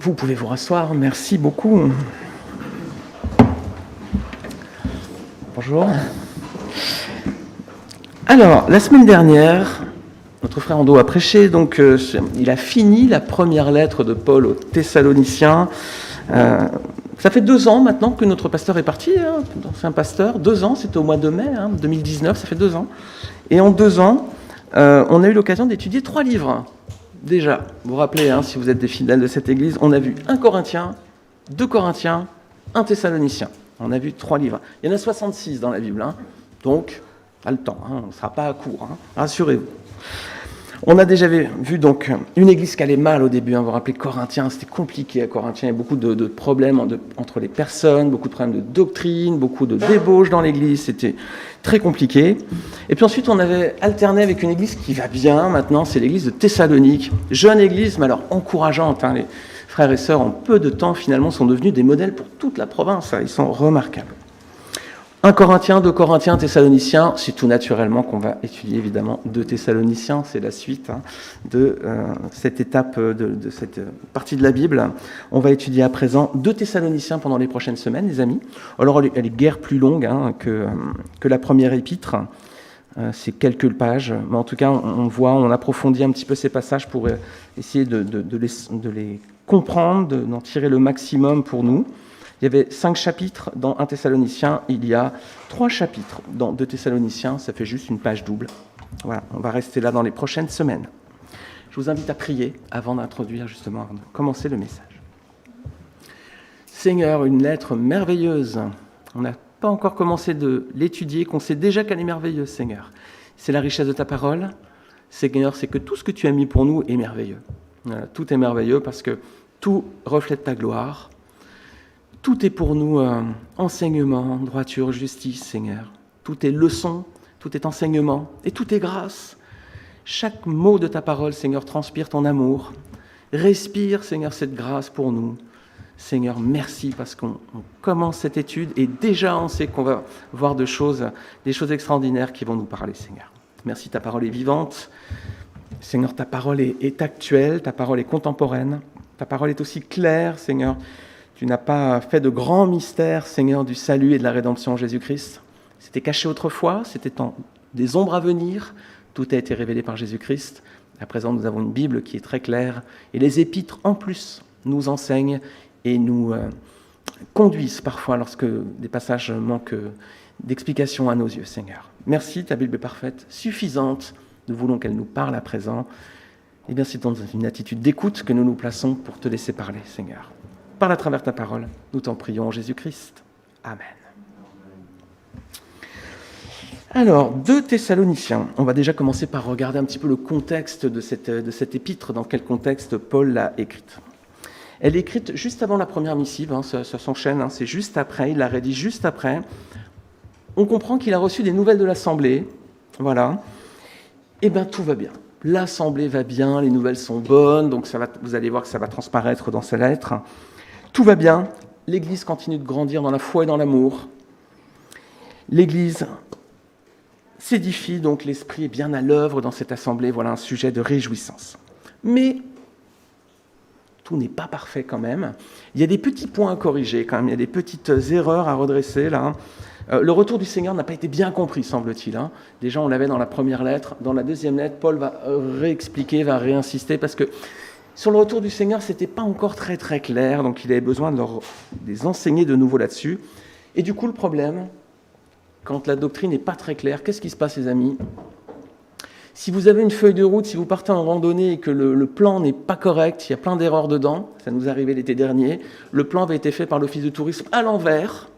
A: Vous pouvez vous rasseoir, merci beaucoup. Bonjour. Alors, la semaine dernière, notre frère Ando a prêché, donc il a fini la première lettre de Paul aux Thessaloniciens. Ça fait 2 ans maintenant que notre pasteur est parti, ancien pasteur, 2 ans, c'était au mois de mai 2019, ça fait 2 ans. Et en 2 ans, on a eu l'occasion d'étudier 3 livres. déjà, vous vous rappelez, si vous êtes des fidèles de cette église, on a vu 1 Corinthiens, 2 Corinthiens, 1 Thessaloniciens. On a vu 3 livres. Il y en a 66 dans la Bible, donc pas le temps, on ne sera pas à court, rassurez-vous. On a déjà vu donc une église qui allait mal au début. Vous vous rappelez, Corinthiens, c'était compliqué à Corinthiens. Il y a beaucoup de problèmes entre les personnes, beaucoup de problèmes de doctrine, beaucoup de débauches dans l'église. C'était très compliqué. Et puis ensuite, on avait alterné avec une église qui va bien maintenant. C'est l'église de Thessalonique. Jeune église, mais alors encourageante. Les frères et sœurs, en peu de temps, finalement, sont devenus des modèles pour toute la province. Ils sont remarquables. 1 Corinthiens, 2 Corinthiens, Thessaloniciens, c'est tout naturellement qu'on va étudier évidemment 2 Thessaloniciens, c'est la suite de cette étape, de cette partie de la Bible. On va étudier à présent 2 Thessaloniciens pendant les prochaines semaines, les amis. Alors elle est guère plus longue que la première épître, c'est quelques pages, mais en tout cas on approfondit un petit peu ces passages pour essayer de les comprendre, d'en tirer le maximum pour nous. Il y avait 5 chapitres dans 1 Thessaloniciens, il y a 3 chapitres dans 2 Thessaloniciens, ça fait juste une page double. Voilà, on va rester là dans les prochaines semaines. Je vous invite à prier avant de commencer le message. Seigneur, une lettre merveilleuse. On n'a pas encore commencé de l'étudier, qu'on sait déjà qu'elle est merveilleuse, Seigneur. C'est la richesse de ta parole. Seigneur, c'est que tout ce que tu as mis pour nous est merveilleux. Voilà, tout est merveilleux parce que tout reflète ta gloire. Tout est pour nous enseignement, droiture, justice, Seigneur. Tout est leçon, tout est enseignement et tout est grâce. Chaque mot de ta parole, Seigneur, transpire ton amour. Respire, Seigneur, cette grâce pour nous. Seigneur, merci parce qu'on commence cette étude et déjà on sait qu'on va voir des choses extraordinaires qui vont nous parler, Seigneur. Merci, ta parole est vivante. Seigneur, ta parole est actuelle, ta parole est contemporaine. Ta parole est aussi claire, Seigneur. Tu n'as pas fait de grands mystères, Seigneur, du salut et de la rédemption en Jésus-Christ. C'était caché autrefois, c'était des ombres à venir. Tout a été révélé par Jésus-Christ. À présent, nous avons une Bible qui est très claire. Et les épîtres, en plus, nous enseignent et nous conduisent parfois lorsque des passages manquent d'explication à nos yeux, Seigneur. Merci, ta Bible est parfaite, suffisante. Nous voulons qu'elle nous parle à présent. Et bien, c'est dans une attitude d'écoute que nous nous plaçons pour te laisser parler, Seigneur. Parle à travers ta parole, nous t'en prions en Jésus-Christ. Amen. Alors, 2 Thessaloniciens. On va déjà commencer par regarder un petit peu le contexte de cette épître, dans quel contexte Paul l'a écrite. Elle est écrite juste avant la première missive, ça s'enchaîne, c'est juste après, il la rédige juste après. On comprend qu'il a reçu des nouvelles de l'Assemblée, voilà. Eh bien, tout va bien. L'Assemblée va bien, les nouvelles sont bonnes, donc vous allez voir que ça va transparaître dans sa lettre. Tout va bien, l'Église continue de grandir dans la foi et dans l'amour. L'Église s'édifie, donc l'Esprit est bien à l'œuvre dans cette assemblée, voilà un sujet de réjouissance. Mais tout n'est pas parfait quand même. Il y a des petits points à corriger quand même, il y a des petites erreurs à redresser là. Le retour du Seigneur n'a pas été bien compris, semble-t-il. Déjà, on l'avait dans la première lettre. Dans la deuxième lettre, Paul va réexpliquer, va réinsister, parce que sur le retour du Seigneur, ce n'était pas encore très très clair, donc il avait besoin de les enseigner de nouveau là-dessus. Et du coup, le problème, quand la doctrine n'est pas très claire, qu'est-ce qui se passe, les amis ? Si vous avez une feuille de route, si vous partez en randonnée et que le plan n'est pas correct, il y a plein d'erreurs dedans, ça nous est arrivé l'été dernier, le plan avait été fait par l'Office de tourisme à l'envers.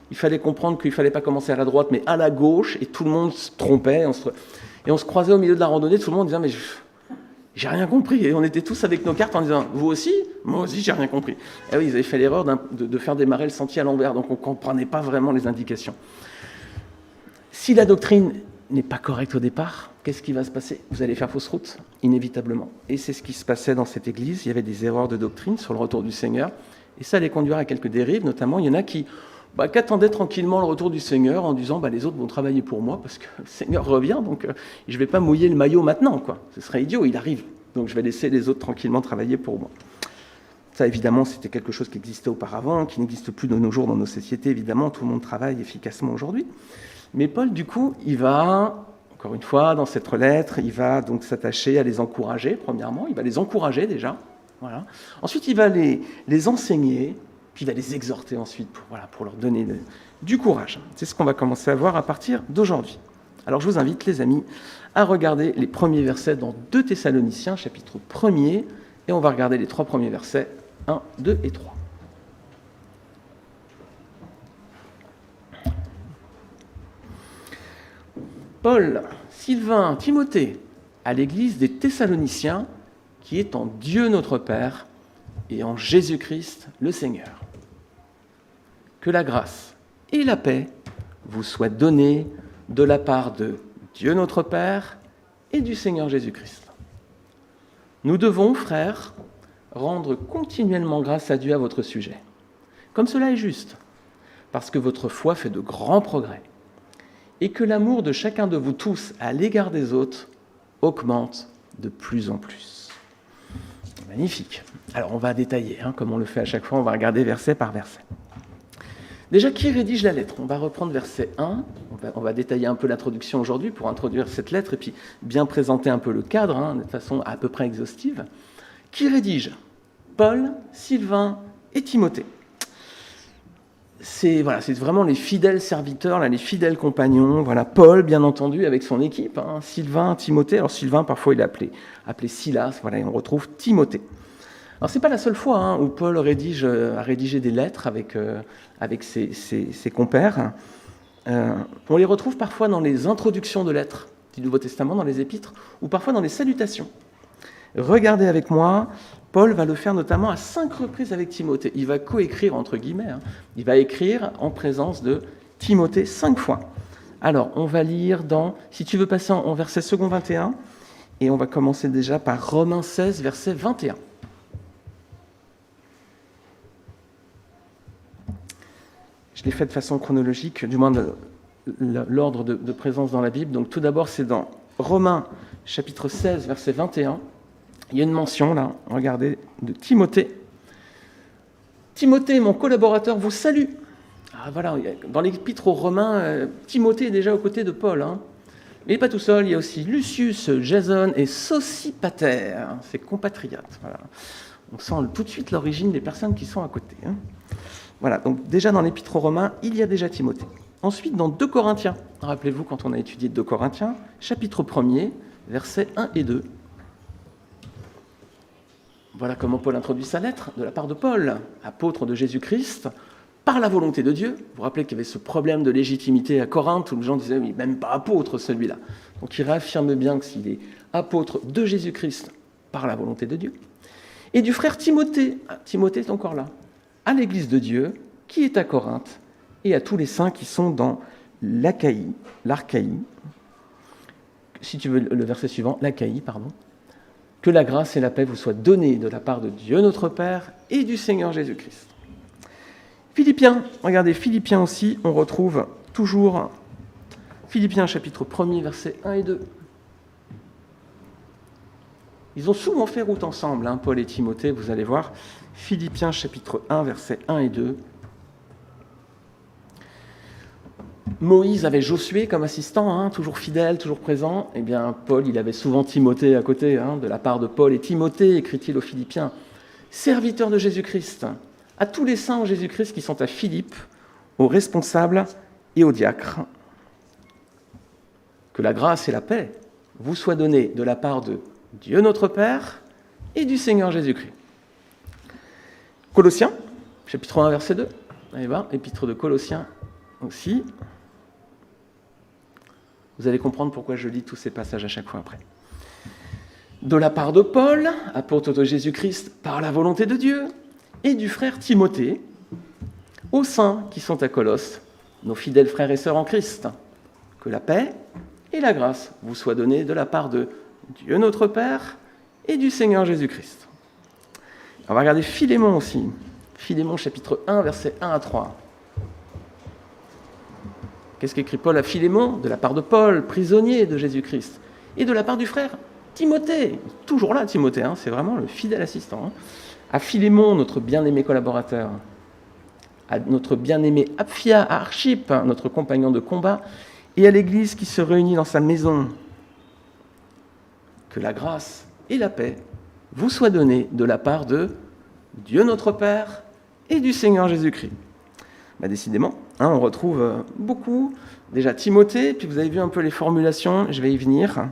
A: Il fallait comprendre qu'il ne fallait pas commencer à la droite, mais à la gauche, et tout le monde se trompait. Et on se croisait au milieu de la randonnée, tout le monde disait « mais j'ai rien compris ». Et on était tous avec nos cartes en disant « vous aussi ?»« Moi aussi, j'ai rien compris ». Et oui, ils avaient fait l'erreur de faire démarrer le sentier à l'envers, donc on ne comprenait pas vraiment les indications. Si la doctrine n'est pas correcte au départ, qu'est-ce qui va se passer ? Vous allez faire fausse route, inévitablement. Et c'est ce qui se passait dans cette église. Il y avait des erreurs de doctrine sur le retour du Seigneur, et ça allait conduire à quelques dérives, notamment il y en a qui attendaient tranquillement le retour du Seigneur en disant les autres vont travailler pour moi parce que le Seigneur revient, donc je ne vais pas mouiller le maillot maintenant, quoi. Ce serait idiot, il arrive, donc je vais laisser les autres tranquillement travailler pour moi. Ça, évidemment, c'était quelque chose qui existait auparavant, qui n'existe plus de nos jours dans nos sociétés, évidemment, tout le monde travaille efficacement aujourd'hui. Mais Paul, du coup, il va, encore une fois, dans cette lettre, il va donc s'attacher à les encourager, premièrement, il va les encourager déjà, voilà. Ensuite, il va les enseigner, puis il va les exhorter ensuite pour leur donner du courage. C'est ce qu'on va commencer à voir à partir d'aujourd'hui. Alors je vous invite, les amis, à regarder les premiers versets dans 2 Thessaloniciens, chapitre 1er, et on va regarder les 3 premiers versets, 1, 2 et 3. Paul, Sylvain, Timothée, à l'église des Thessaloniciens, qui est en Dieu notre Père et en Jésus-Christ le Seigneur. Que la grâce et la paix vous soient données de la part de Dieu notre Père et du Seigneur Jésus-Christ. Nous devons, frères, rendre continuellement grâce à Dieu à votre sujet, comme cela est juste, parce que votre foi fait de grands progrès, et que l'amour de chacun de vous tous à l'égard des autres augmente de plus en plus. Magnifique. Alors on va détailler, comme on le fait à chaque fois, on va regarder verset par verset. Déjà, qui rédige la lettre? On va reprendre verset 1, on va détailler un peu l'introduction aujourd'hui pour introduire cette lettre et puis bien présenter un peu le cadre, de façon à peu près exhaustive. Qui rédige? Paul, Sylvain et Timothée. C'est vraiment les fidèles serviteurs, les fidèles compagnons. Voilà, Paul, bien entendu, avec son équipe, Sylvain, Timothée. Alors Sylvain, parfois, il est appelé Silas, et on retrouve Timothée. Alors, ce n'est pas la seule fois où Paul a rédigé des lettres avec ses compères. On les retrouve parfois dans les introductions de lettres du Nouveau Testament, dans les épîtres, ou parfois dans les salutations. Regardez avec moi, Paul va le faire notamment à 5 reprises avec Timothée. Il va coécrire, entre guillemets, il va écrire en présence de Timothée 5 fois. Alors, on va lire si tu veux passer en verset second 21, et on va commencer déjà par Romains 16, verset 21. Je l'ai fait de façon chronologique, du moins l'ordre de présence dans la Bible. Donc tout d'abord, c'est dans Romains chapitre 16, verset 21. Il y a une mention, là, regardez, de Timothée. Timothée, mon collaborateur, vous salue. Voilà, dans l'épître aux Romains, Timothée est déjà aux côtés de Paul. Mais il n'est pas tout seul, il y a aussi Lucius, Jason et Sosipater, ses compatriotes. Voilà. On sent tout de suite l'origine des personnes qui sont à côté. Voilà, donc déjà dans l'épître aux Romains, il y a déjà Timothée. Ensuite, dans 2 Corinthiens, rappelez-vous quand on a étudié 2 Corinthiens, chapitre 1er, versets 1 et 2. Voilà comment Paul introduit sa lettre, de la part de Paul, apôtre de Jésus-Christ, par la volonté de Dieu. Vous vous rappelez qu'il y avait ce problème de légitimité à Corinthe, où les gens disaient, oui, même pas apôtre celui-là. Donc il réaffirme bien que s'il est apôtre de Jésus-Christ, par la volonté de Dieu. Et du frère Timothée, Timothée est encore là, à l'église de Dieu, qui est à Corinthe, et à tous les saints qui sont dans l'Achaïe, si tu veux le verset suivant, l'Achaïe, pardon. Que la grâce et la paix vous soient données de la part de Dieu notre Père et du Seigneur Jésus-Christ. Philippiens, regardez, Philippiens aussi, on retrouve toujours Philippiens chapitre 1er, versets 1 et 2. Ils ont souvent fait route ensemble, Paul et Timothée, vous allez voir. Philippiens chapitre 1, versets 1 et 2. Moïse avait Josué comme assistant, toujours fidèle, toujours présent. Eh bien, Paul, il avait souvent Timothée à côté, de la part de Paul. Et Timothée, écrit-il aux Philippiens, serviteur de Jésus-Christ, à tous les saints en Jésus-Christ qui sont à Philippe, aux responsables et aux diacres. Que la grâce et la paix vous soient données de la part de Dieu notre Père et du Seigneur Jésus-Christ. Colossiens, chapitre 1, verset 2. Allez voir, épître de Colossiens aussi. Vous allez comprendre pourquoi je lis tous ces passages à chaque fois après. De la part de Paul, apôtre de Jésus-Christ par la volonté de Dieu, et du frère Timothée, aux saints qui sont à Colosse, nos fidèles frères et sœurs en Christ, que la paix et la grâce vous soient données de la part de Dieu notre Père et du Seigneur Jésus-Christ. On va regarder Philémon aussi. Philémon chapitre 1, versets 1 à 3. Qu'est-ce qu'écrit Paul à Philémon? De la part de Paul, prisonnier de Jésus-Christ, et de la part du frère Timothée, toujours là Timothée, c'est vraiment le fidèle assistant. À Philémon, notre bien-aimé collaborateur, à notre bien-aimé Apphia, à Archippe, notre compagnon de combat, et à l'Église qui se réunit dans sa maison. Que la grâce et la paix vous soient données de la part de Dieu notre Père et du Seigneur Jésus-Christ. Décidément, on retrouve beaucoup, déjà Timothée, puis vous avez vu un peu les formulations, je vais y venir.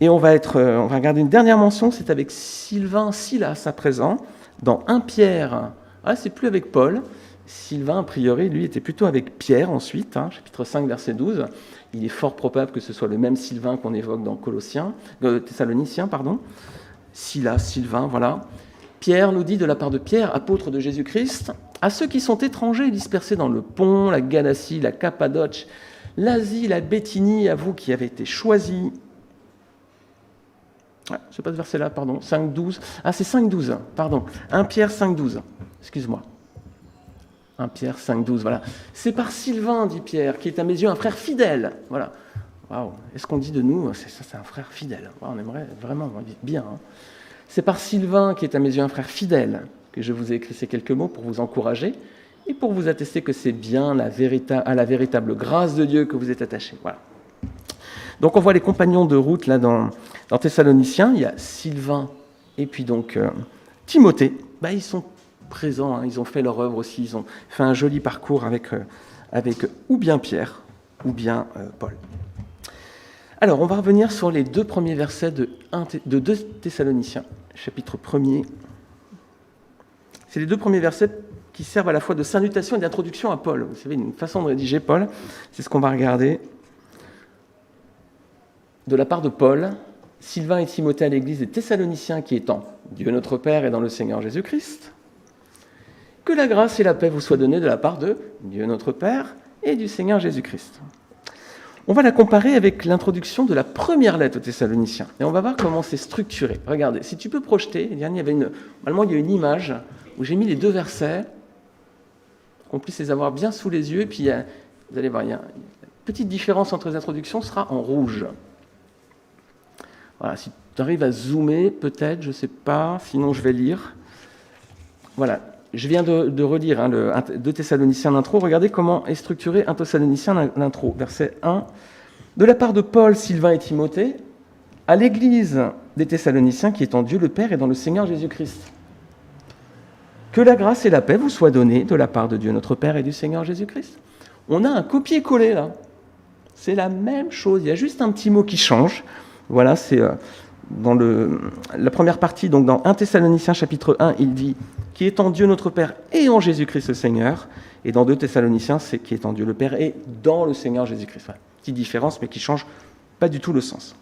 A: Et on va regarder une dernière mention, c'est avec Sylvain, Silas à présent, dans 1 Pierre. Ah, c'est plus avec Paul. Sylvain, a priori, lui, était plutôt avec Pierre ensuite, chapitre 5, verset 12. Il est fort probable que ce soit le même Sylvain qu'on évoque dans Thessaloniciens, pardon. Silas, Sylvain, voilà. Pierre nous dit de la part de Pierre, apôtre de Jésus-Christ, à ceux qui sont étrangers dispersés dans le Pont, la Galatie, la Cappadoce, l'Asie, la Béthinie, à vous qui avez été choisis. C'est pas ce verset-là, pardon. 5.12. Ah, c'est 5.12, pardon. 1 Pierre 5.12. Excuse-moi. 1 Pierre 5.12, voilà. C'est par Sylvain, dit Pierre, qui est à mes yeux un frère fidèle. Voilà. Waouh. Est-ce qu'on dit de nous, c'est un frère fidèle. On aimerait vraiment bien. C'est par Sylvain, qui est à mes yeux un frère fidèle, que je vous ai écrit ces quelques mots pour vous encourager et pour vous attester que c'est bien à la véritable grâce de Dieu que vous êtes attachés. Voilà. Donc on voit les compagnons de route là dans Thessaloniciens. Il y a Sylvain et puis donc Timothée. Ils sont présents, ils ont fait leur œuvre aussi. Ils ont fait un joli parcours avec ou bien Pierre ou bien Paul. Alors on va revenir sur les 2 premiers versets de 2 Thessaloniciens, chapitre 1er. C'est les 2 premiers versets qui servent à la fois de salutation et d'introduction à Paul. Vous savez, une façon de rédiger Paul, c'est ce qu'on va regarder. De la part de Paul, Sylvain et Timothée à l'église des Thessaloniciens qui est en Dieu notre Père et dans le Seigneur Jésus-Christ, que la grâce et la paix vous soient données de la part de Dieu notre Père et du Seigneur Jésus-Christ. On va la comparer avec l'introduction de la première lettre aux Thessaloniciens. Et on va voir comment c'est structuré. Regardez, si tu peux projeter, normalement il y a une image où j'ai mis les 2 versets, qu'on puisse les avoir bien sous les yeux, et puis vous allez voir, il y a une petite différence entre les introductions, sera en rouge. Voilà, si tu arrives à zoomer, peut-être, je ne sais pas, sinon je vais lire. Voilà, je viens de relire 2 Thessaloniciens l'intro. Regardez comment est structuré 1 Thessaloniciens l'intro. Verset 1. De la part de Paul, Sylvain et Timothée, à l'église des Thessaloniciens qui est en Dieu le Père et dans le Seigneur Jésus-Christ. Que la grâce et la paix vous soient données de la part de Dieu notre Père et du Seigneur Jésus-Christ. On a un copier-coller là. C'est la même chose, il y a juste un petit mot qui change. Voilà, c'est dans la première partie, donc dans 1 Thessaloniciens chapitre 1, il dit « qui est en Dieu notre Père et en Jésus-Christ le Seigneur ». Et dans 2 Thessaloniciens, c'est « qui est en Dieu le Père et dans le Seigneur Jésus-Christ ». Voilà, petite différence, mais qui ne change pas du tout le sens.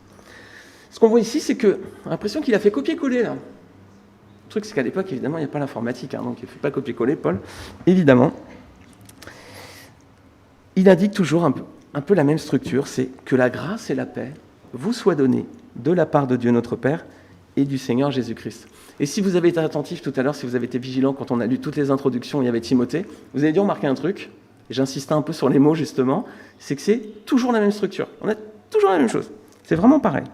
A: Ce qu'on voit ici, c'est qu'on a l'impression qu'il a fait copier-coller, là. Le truc, c'est qu'à l'époque, évidemment, il n'y a pas l'informatique, donc il ne fait pas copier-coller, Paul, évidemment. Il indique toujours un peu la même structure, c'est « que la grâce et la paix vous soient données de la part de Dieu notre Père et du Seigneur Jésus-Christ ». Et si vous avez été attentif tout à l'heure, si vous avez été vigilant quand on a lu toutes les introductions, il y avait Timothée, vous avez dû remarquer un truc, et j'insistais un peu sur les mots justement, c'est que c'est toujours la même structure. On a toujours la même chose. C'est vraiment pareil.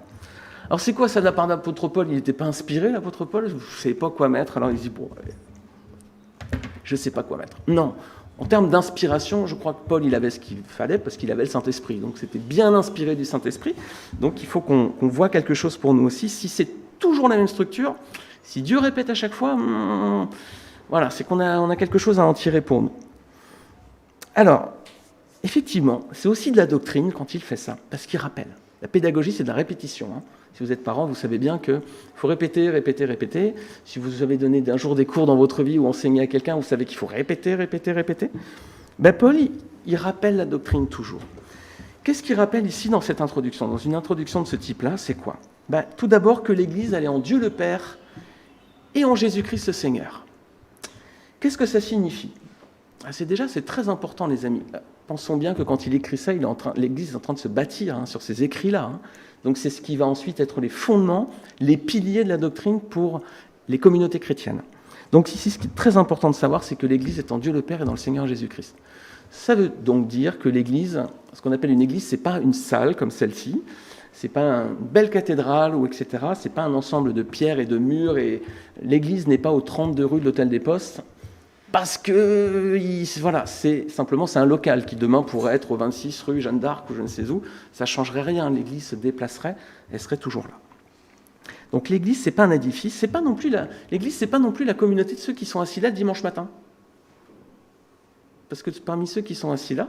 A: Alors c'est quoi ça de la part d'apôtre Paul ? Il n'était pas inspiré, l'apôtre Paul ? Je ne savais pas quoi mettre, alors il dit, bon, je ne sais pas quoi mettre. Non. En termes d'inspiration, je crois que Paul, il avait ce qu'il fallait parce qu'il avait le Saint-Esprit. Donc c'était bien inspiré du Saint-Esprit. Donc il faut qu'on voit quelque chose pour nous aussi. Si c'est toujours la même structure, si Dieu répète à chaque fois, voilà, c'est qu'on a quelque chose à en tirer pour nous. Alors, effectivement, c'est aussi de la doctrine quand il fait ça, parce qu'il rappelle. La pédagogie, c'est de la répétition. Si vous êtes parent, vous savez bien qu'il faut répéter, répéter, répéter. Si vous avez donné un jour des cours dans votre vie ou enseigné à quelqu'un, vous savez qu'il faut répéter, répéter, répéter. Paul, il rappelle la doctrine toujours. Qu'est-ce qu'il rappelle ici dans cette introduction ? Dans une introduction de ce type-là, c'est quoi ? Tout d'abord que l'Église, elle est en Dieu le Père et en Jésus-Christ le Seigneur. Qu'est-ce que ça signifie ? C'est très important, les amis. Pensons bien que quand il écrit ça, l'Église est en train de se bâtir sur ces écrits-là. Donc c'est ce qui va ensuite être les fondements, les piliers de la doctrine pour les communautés chrétiennes. Donc ici, ce qui est très important de savoir, c'est que l'Église est en Dieu le Père et dans le Seigneur Jésus-Christ. Ça veut donc dire que l'Église, ce qu'on appelle une Église, c'est pas une salle comme celle-ci, c'est pas une belle cathédrale ou etc. C'est pas un ensemble de pierres et de murs et l'Église n'est pas aux 32 rues de l'Hôtel des Postes. Parce que, voilà, c'est un local qui demain pourrait être au 26 rue Jeanne d'Arc ou je ne sais où. Ça ne changerait rien, l'Église se déplacerait, elle serait toujours là. Donc l'Église, ce n'est pas un édifice, l'Église, ce n'est pas non plus la communauté de ceux qui sont assis là le dimanche matin. Parce que parmi ceux qui sont assis là,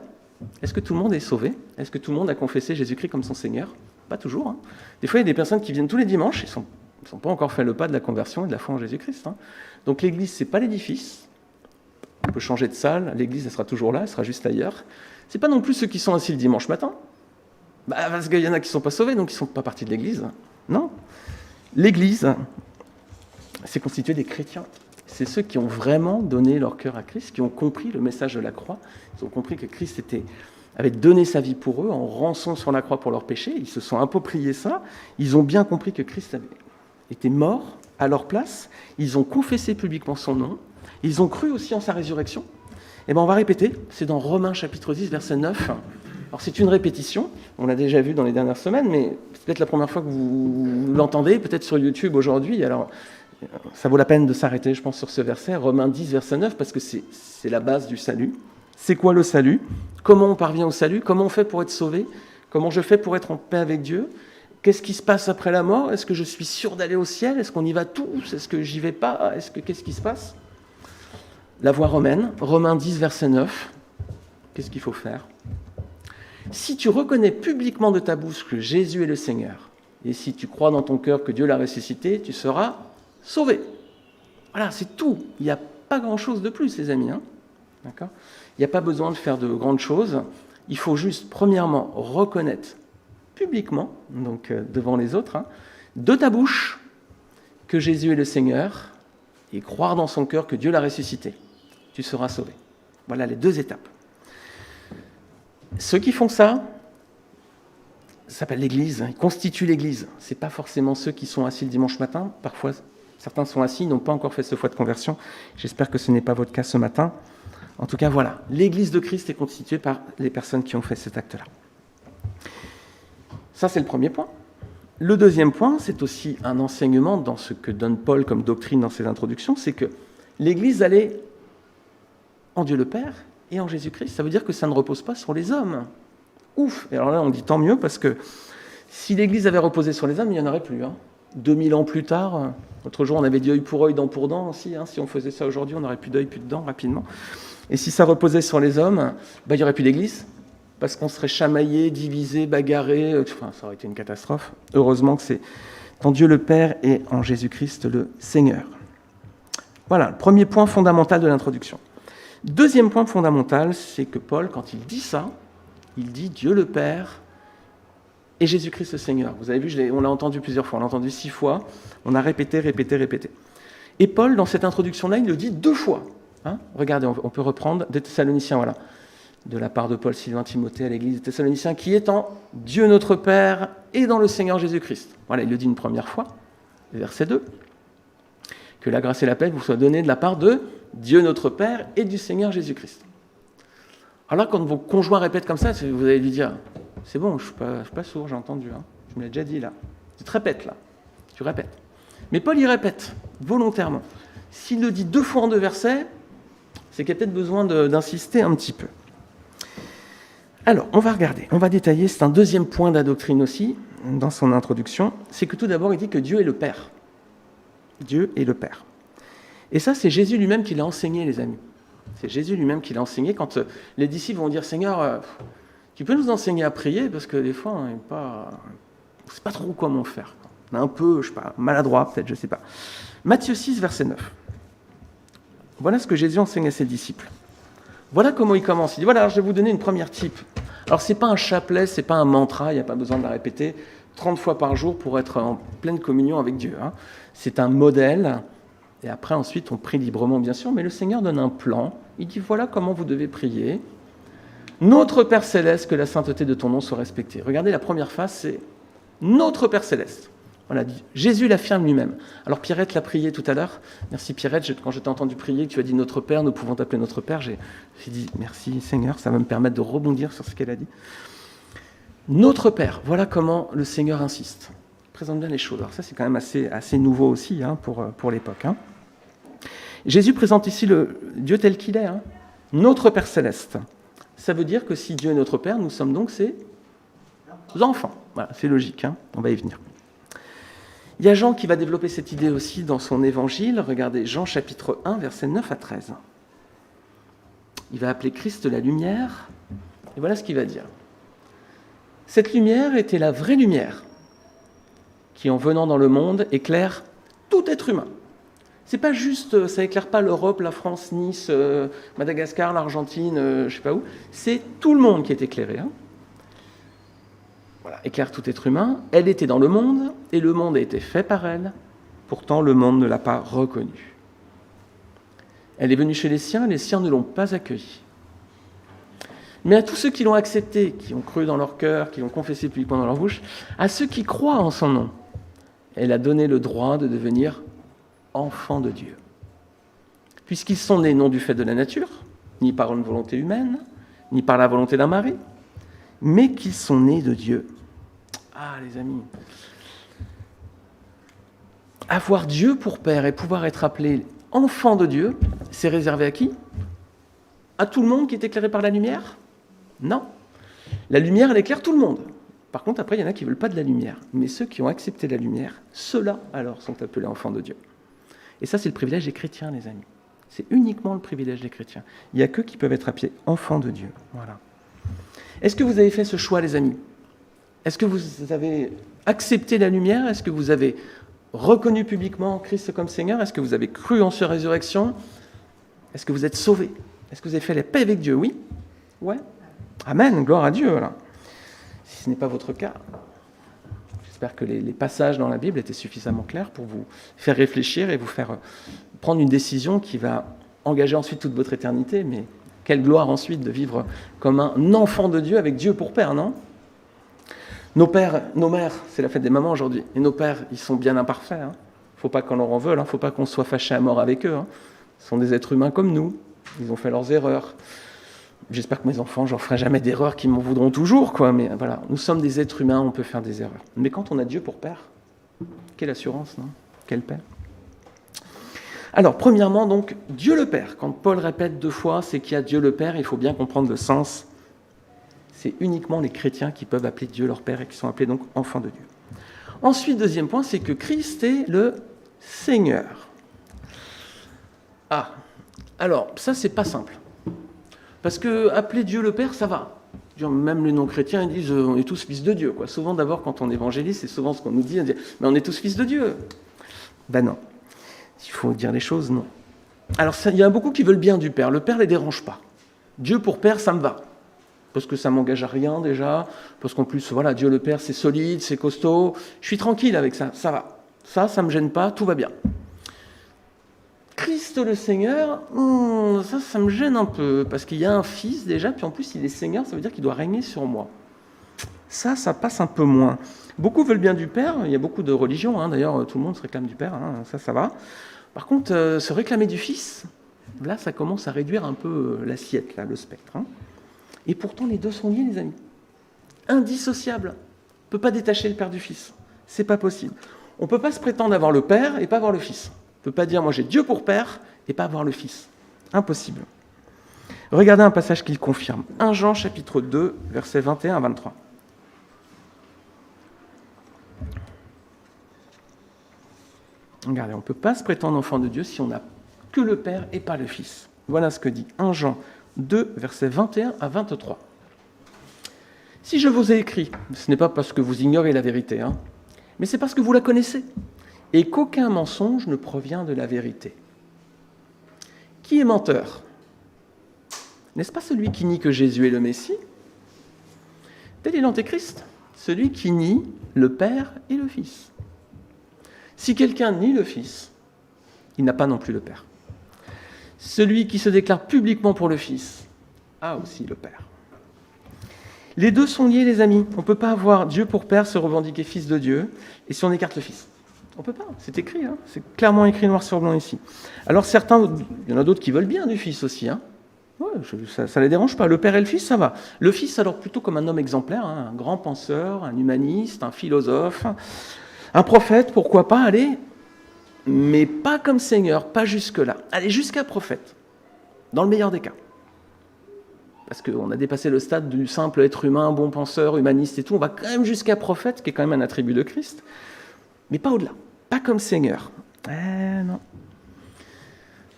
A: est-ce que tout le monde est sauvé? Est-ce que tout le monde a confessé Jésus-Christ comme son Seigneur? Pas toujours. Hein. Des fois, il y a des personnes qui viennent tous les dimanches, ils ne sont pas encore fait le pas de la conversion et de la foi en Jésus-Christ. Hein. Donc l'église, ce n'est pas l'édifice. On peut changer de salle, l'église, elle sera toujours là, elle sera juste ailleurs. Ce n'est pas non plus ceux qui sont assis le dimanche matin. Parce qu'il y en a qui ne sont pas sauvés, donc ils ne sont pas partie de l'église. Non. L'église, c'est constitué des chrétiens. C'est ceux qui ont vraiment donné leur cœur à Christ, qui ont compris le message de la croix. Ils ont compris que Christ avait donné sa vie pour eux, en rançon sur la croix pour leurs péchés. Ils se sont appropriés ça. Ils ont bien compris que Christ était mort à leur place. Ils ont confessé publiquement son nom. Ils ont cru aussi en sa résurrection. Et bien on va répéter. C'est dans Romains chapitre 10, verset 9. Alors c'est une répétition. On l'a déjà vu dans les dernières semaines, mais c'est peut-être la première fois que vous l'entendez, peut-être sur YouTube aujourd'hui. Alors ça vaut la peine de s'arrêter, je pense, sur ce verset, Romains 10, verset 9, parce que c'est la base du salut. C'est quoi le salut? Comment on parvient au salut? Comment on fait pour être sauvé? Comment je fais pour être en paix avec Dieu? Qu'est-ce qui se passe après la mort? Est-ce que je suis sûr d'aller au ciel? Est-ce qu'on y va tous? Est-ce que j'y vais pas? Qu'est-ce qui se passe? La voie romaine, Romains 10, verset 9. Qu'est-ce qu'il faut faire? Si tu reconnais publiquement de ta bouche que Jésus est le Seigneur, et si tu crois dans ton cœur que Dieu l'a ressuscité, tu seras sauvé. Voilà, c'est tout. Il n'y a pas grand-chose de plus, les amis. Hein. D'accord ? Il n'y a pas besoin de faire de grandes choses. Il faut juste, premièrement, reconnaître publiquement, donc devant les autres, hein, de ta bouche, que Jésus est le Seigneur, et croire dans son cœur que Dieu l'a ressuscité. Tu seras sauvé. Voilà les deux étapes. Ceux qui font ça s'appelle l'Église. Ils constituent l'Église. Ce n'est pas forcément ceux qui sont assis le dimanche matin. Parfois, certains sont assis, ils n'ont pas encore fait ce foi de conversion. J'espère que ce n'est pas votre cas ce matin. En tout cas, voilà. L'Église de Christ est constituée par les personnes qui ont fait cet acte-là. Ça, c'est le premier point. Le deuxième point, c'est aussi un enseignement dans ce que donne Paul comme doctrine dans ses introductions, c'est que l'Église, elle est en Dieu le Père et en Jésus-Christ. Ça veut dire que ça ne repose pas sur les hommes. Ouf! Et alors là, on dit tant mieux, parce que si l'Église avait reposé sur les hommes, il n'y en aurait plus. Hein. 2000 ans plus tard, l'autre jour, on avait dit œil pour œil, dent pour dent aussi. Hein. Si on faisait ça aujourd'hui, on n'aurait plus d'œil, plus de dents rapidement. Et si ça reposait sur les hommes, il n'y aurait plus d'Église, parce qu'on serait chamaillé, divisé, bagarré. Enfin, ça aurait été une catastrophe. Heureusement que c'est en Dieu le Père et en Jésus-Christ le Seigneur. Voilà, le premier point fondamental de l'introduction. Deuxième point fondamental, c'est que Paul, quand il dit ça, il dit Dieu le Père et Jésus-Christ le Seigneur. Vous avez vu, on l'a entendu plusieurs fois, on l'a entendu 6 fois, on a répété. Et Paul, dans cette introduction-là, il le dit 2 fois. Hein, regardez, on peut reprendre des Thessaloniciens, voilà, de la part de Paul, Sylvain, Timothée à l'église des Thessaloniciens, qui est en Dieu notre Père et dans le Seigneur Jésus-Christ. Voilà, il le dit une première fois, verset 2. Que la grâce et la paix vous soient données de la part de Dieu notre Père et du Seigneur Jésus-Christ. Alors là, quand vos conjoints répètent comme ça, vous allez lui dire, c'est bon, je suis pas sourd, j'ai entendu, hein. Je me l'ai déjà dit là. Tu te répètes là, tu répètes. Mais Paul y répète, volontairement. S'il le dit 2 fois en 2 versets, c'est qu'il y a peut-être besoin d'insister un petit peu. Alors, on va regarder, on va détailler, c'est un deuxième point de la doctrine aussi, dans son introduction, c'est que tout d'abord, il dit que Dieu est le Père. Dieu est le Père. Et ça, c'est Jésus lui-même qui l'a enseigné, les amis. C'est Jésus lui-même qui l'a enseigné quand les disciples vont dire « Seigneur, tu peux nous enseigner à prier ?» Parce que des fois, on ne sait pas trop comment faire. On est un peu, je ne sais pas, maladroit peut-être, je ne sais pas. Matthieu 6, verset 9. Voilà ce que Jésus enseigne à ses disciples. Voilà comment il commence. Il dit, voilà, alors je vais vous donner une première type. Alors, ce n'est pas un chapelet, ce n'est pas un mantra, il n'y a pas besoin de la répéter 30 fois par jour pour être en pleine communion avec Dieu. Hein. C'est un modèle, et après, ensuite, on prie librement, bien sûr, mais le Seigneur donne un plan. Il dit, voilà comment vous devez prier. Notre Père Céleste, que la sainteté de ton nom soit respectée. Regardez, la première phase, c'est notre Père Céleste. Voilà, Jésus l'affirme lui-même. Alors Pierrette l'a prié tout à l'heure. Merci Pierrette, quand je t'ai entendu prier, tu as dit notre Père, nous pouvons t'appeler notre Père. J'ai dit merci Seigneur, ça va me permettre de rebondir sur ce qu'elle a dit. Notre Père, voilà comment le Seigneur insiste. Il présente bien les choses. Alors ça c'est quand même assez nouveau aussi hein, pour l'époque. Hein. Jésus présente ici le Dieu tel qu'il est, hein. Notre Père Céleste. Ça veut dire que si Dieu est notre Père, nous sommes donc ses enfants. Voilà, c'est logique, hein. On va y venir. Il y a Jean qui va développer cette idée aussi dans son évangile. Regardez, Jean chapitre 1, versets 9 à 13. Il va appeler Christ la lumière. Et voilà ce qu'il va dire. Cette lumière était la vraie lumière qui, en venant dans le monde, éclaire tout être humain. C'est pas juste, ça éclaire pas l'Europe, la France, Nice, Madagascar, l'Argentine, je sais pas où. C'est tout le monde qui est éclairé. Hein. Voilà, éclaire tout être humain. Elle était dans le monde et le monde a été fait par elle. Pourtant, le monde ne l'a pas reconnue. Elle est venue chez les siens ne l'ont pas accueillie. Mais à tous ceux qui l'ont acceptée, qui ont cru dans leur cœur, qui l'ont confessé publiquement dans leur bouche, à ceux qui croient en son nom, elle a donné le droit de devenir enfants de Dieu. Puisqu'ils sont nés non du fait de la nature, ni par une volonté humaine, ni par la volonté d'un mari, mais qu'ils sont nés de Dieu. Ah, les amis, avoir Dieu pour père et pouvoir être appelé enfant de Dieu, c'est réservé à qui? À tout le monde qui est éclairé par la lumière? Non. La lumière, elle éclaire tout le monde. Par contre, après, il y en a qui ne veulent pas de la lumière. Mais ceux qui ont accepté la lumière, ceux-là, alors, sont appelés enfants de Dieu. Et ça, c'est le privilège des chrétiens, les amis. C'est uniquement le privilège des chrétiens. Il n'y a qu'eux qui peuvent être appelés enfants de Dieu. Voilà. Est-ce que vous avez fait ce choix, les amis? Est-ce que vous avez accepté la lumière? Est-ce que vous avez reconnu publiquement Christ comme Seigneur? Est-ce que vous avez cru en sa résurrection? Est-ce que vous êtes sauvés? Est-ce que vous avez fait la paix avec Dieu? Oui? Ouais? Amen, gloire à Dieu. Voilà. Si ce n'est pas votre cas, j'espère que les passages dans la Bible étaient suffisamment clairs pour vous faire réfléchir et vous faire prendre une décision qui va engager ensuite toute votre éternité. Mais quelle gloire ensuite de vivre comme un enfant de Dieu avec Dieu pour père, non? Nos pères, nos mères, c'est la fête des mamans aujourd'hui, et nos pères, ils sont bien imparfaits. Hein. Faut pas qu'on leur en veuille, hein. Faut pas qu'on soit fâché à mort avec eux. Hein. Ce sont des êtres humains comme nous, ils ont fait leurs erreurs. J'espère que mes enfants, j'en ferai jamais d'erreurs qui m'en voudront toujours, quoi. Mais voilà, nous sommes des êtres humains, on peut faire des erreurs. Mais quand on a Dieu pour père, quelle assurance, non? Quel père? Alors, premièrement, donc, Dieu le Père. Quand Paul répète 2 fois, c'est qu'il y a Dieu le Père, il faut bien comprendre le sens. C'est uniquement les chrétiens qui peuvent appeler Dieu leur Père et qui sont appelés donc enfants de Dieu. Ensuite, deuxième point, c'est que Christ est le Seigneur. Ah, alors, ça, c'est pas simple. Parce que appeler Dieu le Père, ça va. Même les non-chrétiens, ils disent on est tous fils de Dieu. Quoi. Souvent, d'abord, quand on évangélise, c'est souvent ce qu'on nous dit, on dit mais on est tous fils de Dieu. Ben non. S'il faut dire les choses, non. Alors, il y en a beaucoup qui veulent bien du Père. Le Père ne les dérange pas. Dieu pour Père, ça me va. Parce que ça ne m'engage à rien déjà. Parce qu'en plus, voilà, Dieu le Père, c'est solide, c'est costaud. Je suis tranquille avec ça, ça va. Ça ne me gêne pas, tout va bien. Christ le Seigneur, ça me gêne un peu, parce qu'il y a un fils déjà, puis en plus il est Seigneur, ça veut dire qu'il doit régner sur moi. Ça passe un peu moins. Beaucoup veulent bien du Père, il y a beaucoup de religions, hein, d'ailleurs tout le monde se réclame du Père, hein, ça va. Par contre, se réclamer du Fils, là ça commence à réduire un peu l'assiette, là, le spectre. Hein. Et pourtant les deux sont liés, les amis. Indissociables. On ne peut pas détacher le Père du Fils, c'est pas possible. On ne peut pas se prétendre avoir le Père et pas avoir le Fils. On ne peut pas dire, moi j'ai Dieu pour Père et pas avoir le Fils. Impossible. Regardez un passage qui le confirme. 1 Jean chapitre 2, versets 21 à 23. Regardez, on ne peut pas se prétendre enfant de Dieu si on n'a que le Père et pas le Fils. Voilà ce que dit 1 Jean 2, versets 21 à 23. Si je vous ai écrit, ce n'est pas parce que vous ignorez la vérité, hein, mais c'est parce que vous la connaissez, et qu'aucun mensonge ne provient de la vérité. Qui est menteur? N'est-ce pas celui qui nie que Jésus est le Messie? Tel est l'Antéchrist, celui qui nie le Père et le Fils. Si quelqu'un nie le Fils, il n'a pas non plus le Père. Celui qui se déclare publiquement pour le Fils a aussi le Père. Les deux sont liés, les amis. On ne peut pas avoir Dieu pour Père, se revendiquer Fils de Dieu, et si on écarte le Fils. On ne peut pas, c'est écrit, hein. C'est clairement écrit noir sur blanc ici. Alors certains, il y en a d'autres qui veulent bien du Fils aussi. Hein. Ouais, ça ne les dérange pas. Le Père et le Fils, ça va. Le Fils, alors plutôt comme un homme exemplaire, hein, un grand penseur, un humaniste, un philosophe, un prophète, pourquoi pas, allez, mais pas comme Seigneur, pas jusque-là. Allez, jusqu'à prophète, dans le meilleur des cas. Parce qu'on a dépassé le stade du simple être humain, bon penseur, humaniste et tout, on va quand même jusqu'à prophète, qui est quand même un attribut de Christ, mais pas au-delà. Pas comme Seigneur. Non.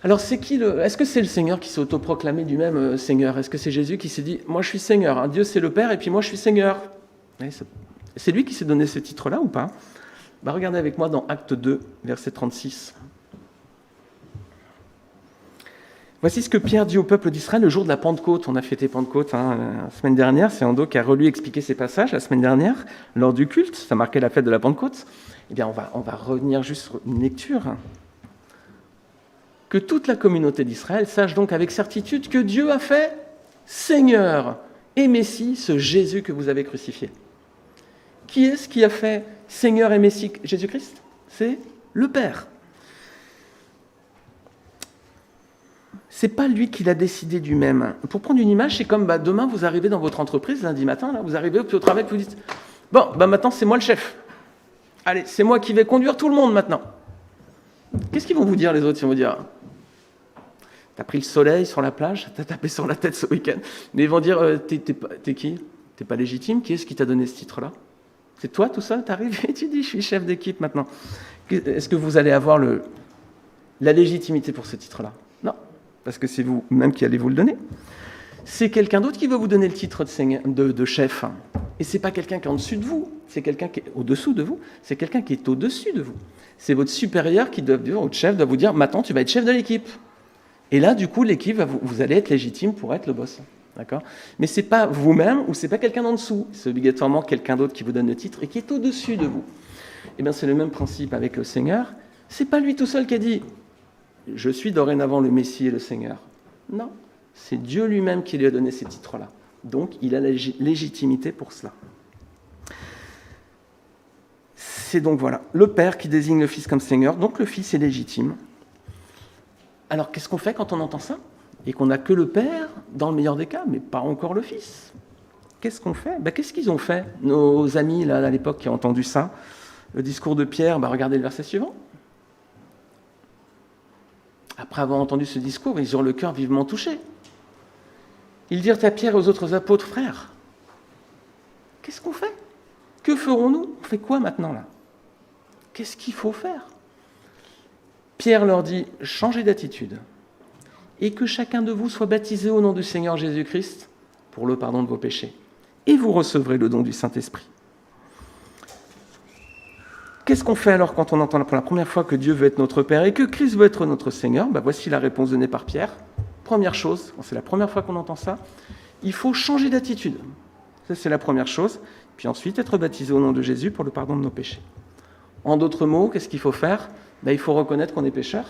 A: Alors est-ce que c'est le Seigneur qui s'est autoproclamé lui-même Seigneur? Est-ce que c'est Jésus qui s'est dit « Moi je suis Seigneur, hein, Dieu c'est le Père et puis moi je suis Seigneur ». C'est lui qui s'est donné ce titre-là ou pas? Regardez avec moi dans Acte 2, verset 36. Voici ce que Pierre dit au peuple d'Israël le jour de la Pentecôte. On a fêté Pentecôte la semaine dernière. C'est Ando qui a relu expliqué ces passages la semaine dernière, lors du culte. Ça marquait la fête de la Pentecôte. Eh bien, on va revenir juste sur une lecture. Que toute la communauté d'Israël sache donc avec certitude que Dieu a fait Seigneur et Messie ce Jésus que vous avez crucifié. Qui est-ce qui a fait Seigneur et Messie Jésus-Christ? C'est le Père. C'est pas lui qui l'a décidé du même. Pour prendre une image, c'est comme demain vous arrivez dans votre entreprise, lundi matin, là, vous arrivez au travail, vous dites « Bon, maintenant c'est moi le chef. Allez, c'est moi qui vais conduire tout le monde maintenant. » Qu'est-ce qu'ils vont vous dire les autres? Ils vont vous dire « T'as pris le soleil sur la plage, t'as tapé sur la tête ce week-end. » Mais ils vont dire « T'es qui? T'es pas légitime? Qui est-ce qui t'a donné ce titre-là? C'est toi tout seul? T'arrives et tu dis « Je suis chef d'équipe maintenant. » Est-ce que vous allez avoir la légitimité pour ce titre-là? Non, parce que c'est vous-même qui allez vous le donner. C'est quelqu'un d'autre qui va vous donner le titre de chef. Et c'est pas quelqu'un qui est en dessus de vous, c'est quelqu'un qui est au-dessous de vous, c'est quelqu'un qui est au-dessus de vous. C'est votre supérieur qui doit dire, votre chef doit vous dire, maintenant tu vas être chef de l'équipe. Et là, du coup, l'équipe, vous allez être légitime pour être le boss. D'accord? Mais c'est pas vous-même ou c'est pas quelqu'un d'en dessous. C'est obligatoirement quelqu'un d'autre qui vous donne le titre et qui est au-dessus de vous. Eh bien, c'est le même principe avec le Seigneur. C'est pas lui tout seul qui a dit, je suis dorénavant le Messie et le Seigneur. Non, c'est Dieu lui-même qui lui a donné ces titres-là. Donc, il a la légitimité pour cela. C'est donc, voilà, le Père qui désigne le Fils comme Seigneur, donc le Fils est légitime. Alors, qu'est-ce qu'on fait quand on entend ça? Et qu'on n'a que le Père, dans le meilleur des cas, mais pas encore le Fils. Qu'est-ce qu'on fait? Qu'est-ce qu'ils ont fait, nos amis, là, à l'époque, qui ont entendu ça? Le discours de Pierre, regardez le verset suivant. Après avoir entendu ce discours, ils eurent le cœur vivement touché. Ils dirent à Pierre et aux autres apôtres, frères, qu'est-ce qu'on fait? Que ferons-nous? On fait quoi maintenant là? Qu'est-ce qu'il faut faire? Pierre leur dit, changez d'attitude et que chacun de vous soit baptisé au nom du Seigneur Jésus-Christ pour le pardon de vos péchés. Et vous recevrez le don du Saint-Esprit. Qu'est-ce qu'on fait alors quand on entend pour la première fois que Dieu veut être notre Père et que Christ veut être notre Seigneur? Voici la réponse donnée par Pierre. Première chose, c'est la première fois qu'on entend ça, il faut changer d'attitude. Ça, c'est la première chose. Puis ensuite, être baptisé au nom de Jésus pour le pardon de nos péchés. En d'autres mots, qu'est-ce qu'il faut faire? Il faut reconnaître qu'on est pécheur.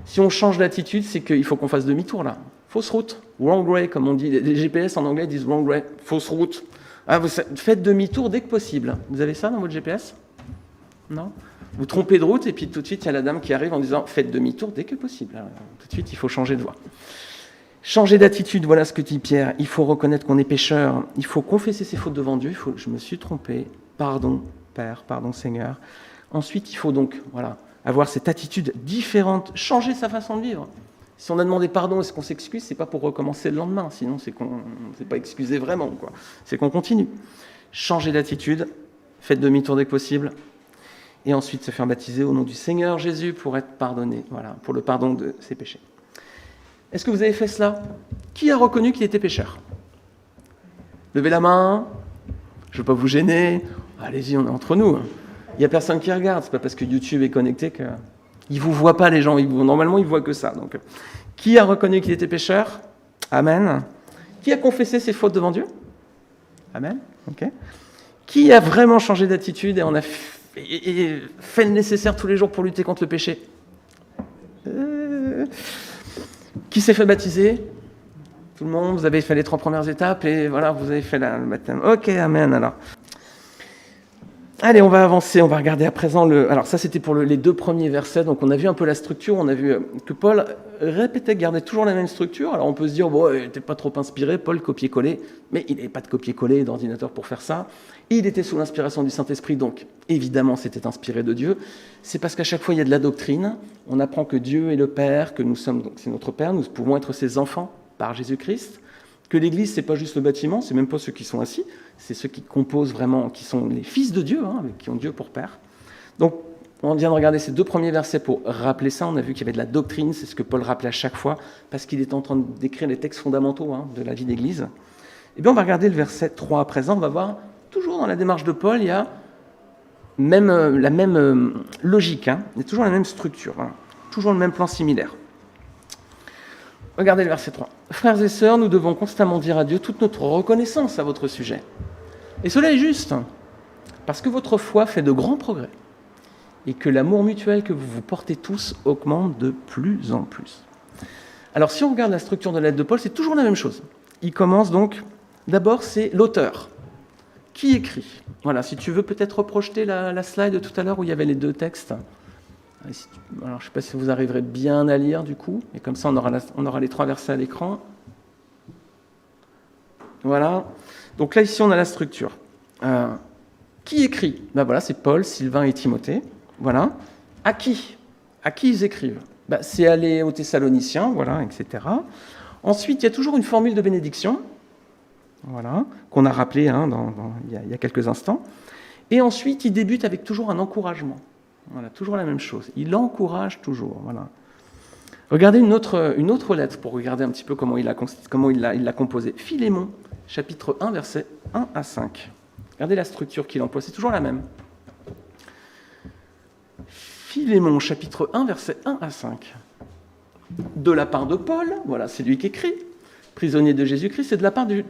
A: Si on change d'attitude, c'est qu'il faut qu'on fasse demi-tour là. Fausse route, wrong way, comme on dit. Les GPS en anglais disent wrong way, fausse route. Vous faites demi-tour dès que possible. Vous avez ça dans votre GPS? Non? Vous trompez de route et puis tout de suite, il y a la dame qui arrive en disant « Faites demi-tour dès que possible. » Tout de suite, il faut changer de voie. Changer d'attitude, voilà ce que dit Pierre. Il faut reconnaître qu'on est pécheur. Il faut confesser ses fautes devant Dieu. Je me suis trompé. Pardon, Père. Pardon, Seigneur. Ensuite, il faut donc avoir cette attitude différente. Changer sa façon de vivre. Si on a demandé pardon, est-ce qu'on s'excuse? C'est pas pour recommencer le lendemain. Sinon, c'est qu'on ne s'est pas excusé vraiment. C'est qu'on continue. Changer d'attitude. Faites demi-tour dès que possible. Et ensuite se faire baptiser au nom du Seigneur Jésus pour être pardonné, pour le pardon de ses péchés. Est-ce que vous avez fait cela? Qui a reconnu qu'il était pécheur? Levez la main, je ne veux pas vous gêner, allez-y, on est entre nous. Il n'y a personne qui regarde, c'est pas parce que YouTube est connecté qu'ils ne vous voient pas les gens, normalement ils ne voient que ça. Donc, qui a reconnu qu'il était pécheur? Amen. Qui a confessé ses fautes devant Dieu? Amen. Ok. Qui a vraiment changé d'attitude et fait le nécessaire tous les jours pour lutter contre le péché? Qui s'est fait baptiser? Tout le monde, vous avez fait les 3 premières étapes et voilà, vous avez fait le baptême. Ok, amen alors. Allez, on va avancer, on va regarder à présent Alors ça, c'était pour les 2 premiers versets, donc on a vu un peu la structure, on a vu que Paul répétait, gardait toujours la même structure. Alors on peut se dire, bon, il n'était pas trop inspiré, Paul copier-coller, mais il n'avait pas de copier-coller d'ordinateur pour faire ça. Il était sous l'inspiration du Saint-Esprit, donc évidemment c'était inspiré de Dieu. C'est parce qu'à chaque fois il y a de la doctrine, on apprend que Dieu est le Père, que nous sommes, donc c'est notre Père, nous pouvons être ses enfants par Jésus-Christ, que l'Église, c'est pas juste le bâtiment, c'est même pas ceux qui sont assis, c'est ceux qui composent vraiment, qui sont les fils de Dieu, qui ont Dieu pour Père. Donc, On vient de regarder ces 2 premiers versets pour rappeler ça. On a vu qu'il y avait de la doctrine, c'est ce que Paul rappelait à chaque fois, parce qu'il est en train d'écrire les textes fondamentaux de la vie d'Église. Et bien on va regarder le verset 3 à présent. On va voir, toujours dans la démarche de Paul, il y a la même logique, il y a toujours la même structure, toujours le même plan similaire. Regardez le verset 3. « Frères et sœurs, nous devons constamment dire à Dieu toute notre reconnaissance à votre sujet. Et cela est juste, parce que votre foi fait de grands progrès, et que l'amour mutuel que vous vous portez tous augmente de plus en plus. » Alors, si on regarde la structure de la lettre de Paul, c'est toujours la même chose. Il commence donc, d'abord, c'est l'auteur. Qui écrit ? Voilà, si tu veux peut-être reprojeter la slide de tout à l'heure où il y avait les 2 textes. Alors, je ne sais pas si vous arriverez bien à lire, du coup, et comme ça, on aura les 3 versets à l'écran. Voilà. Donc là, ici, on a la structure. Qui écrit ? Ben voilà, c'est Paul, Sylvain et Timothée. Voilà. À qui ils écrivent ? C'est aller aux Thessaloniciens, voilà, etc. Ensuite, il y a toujours une formule de bénédiction, voilà, qu'on a rappelé il y a quelques instants. Et ensuite, il débute avec toujours un encouragement. Voilà, toujours la même chose. Il encourage toujours. Voilà. Regardez une autre lettre pour regarder un petit peu comment il l'a composée. Philémon, chapitre 1, versets 1 à 5. Regardez la structure qu'il emploie, c'est toujours la même. Philémon, chapitre 1, versets 1 à 5. De la part de Paul, voilà, c'est lui qui écrit, prisonnier de Jésus-Christ, c'est de la part du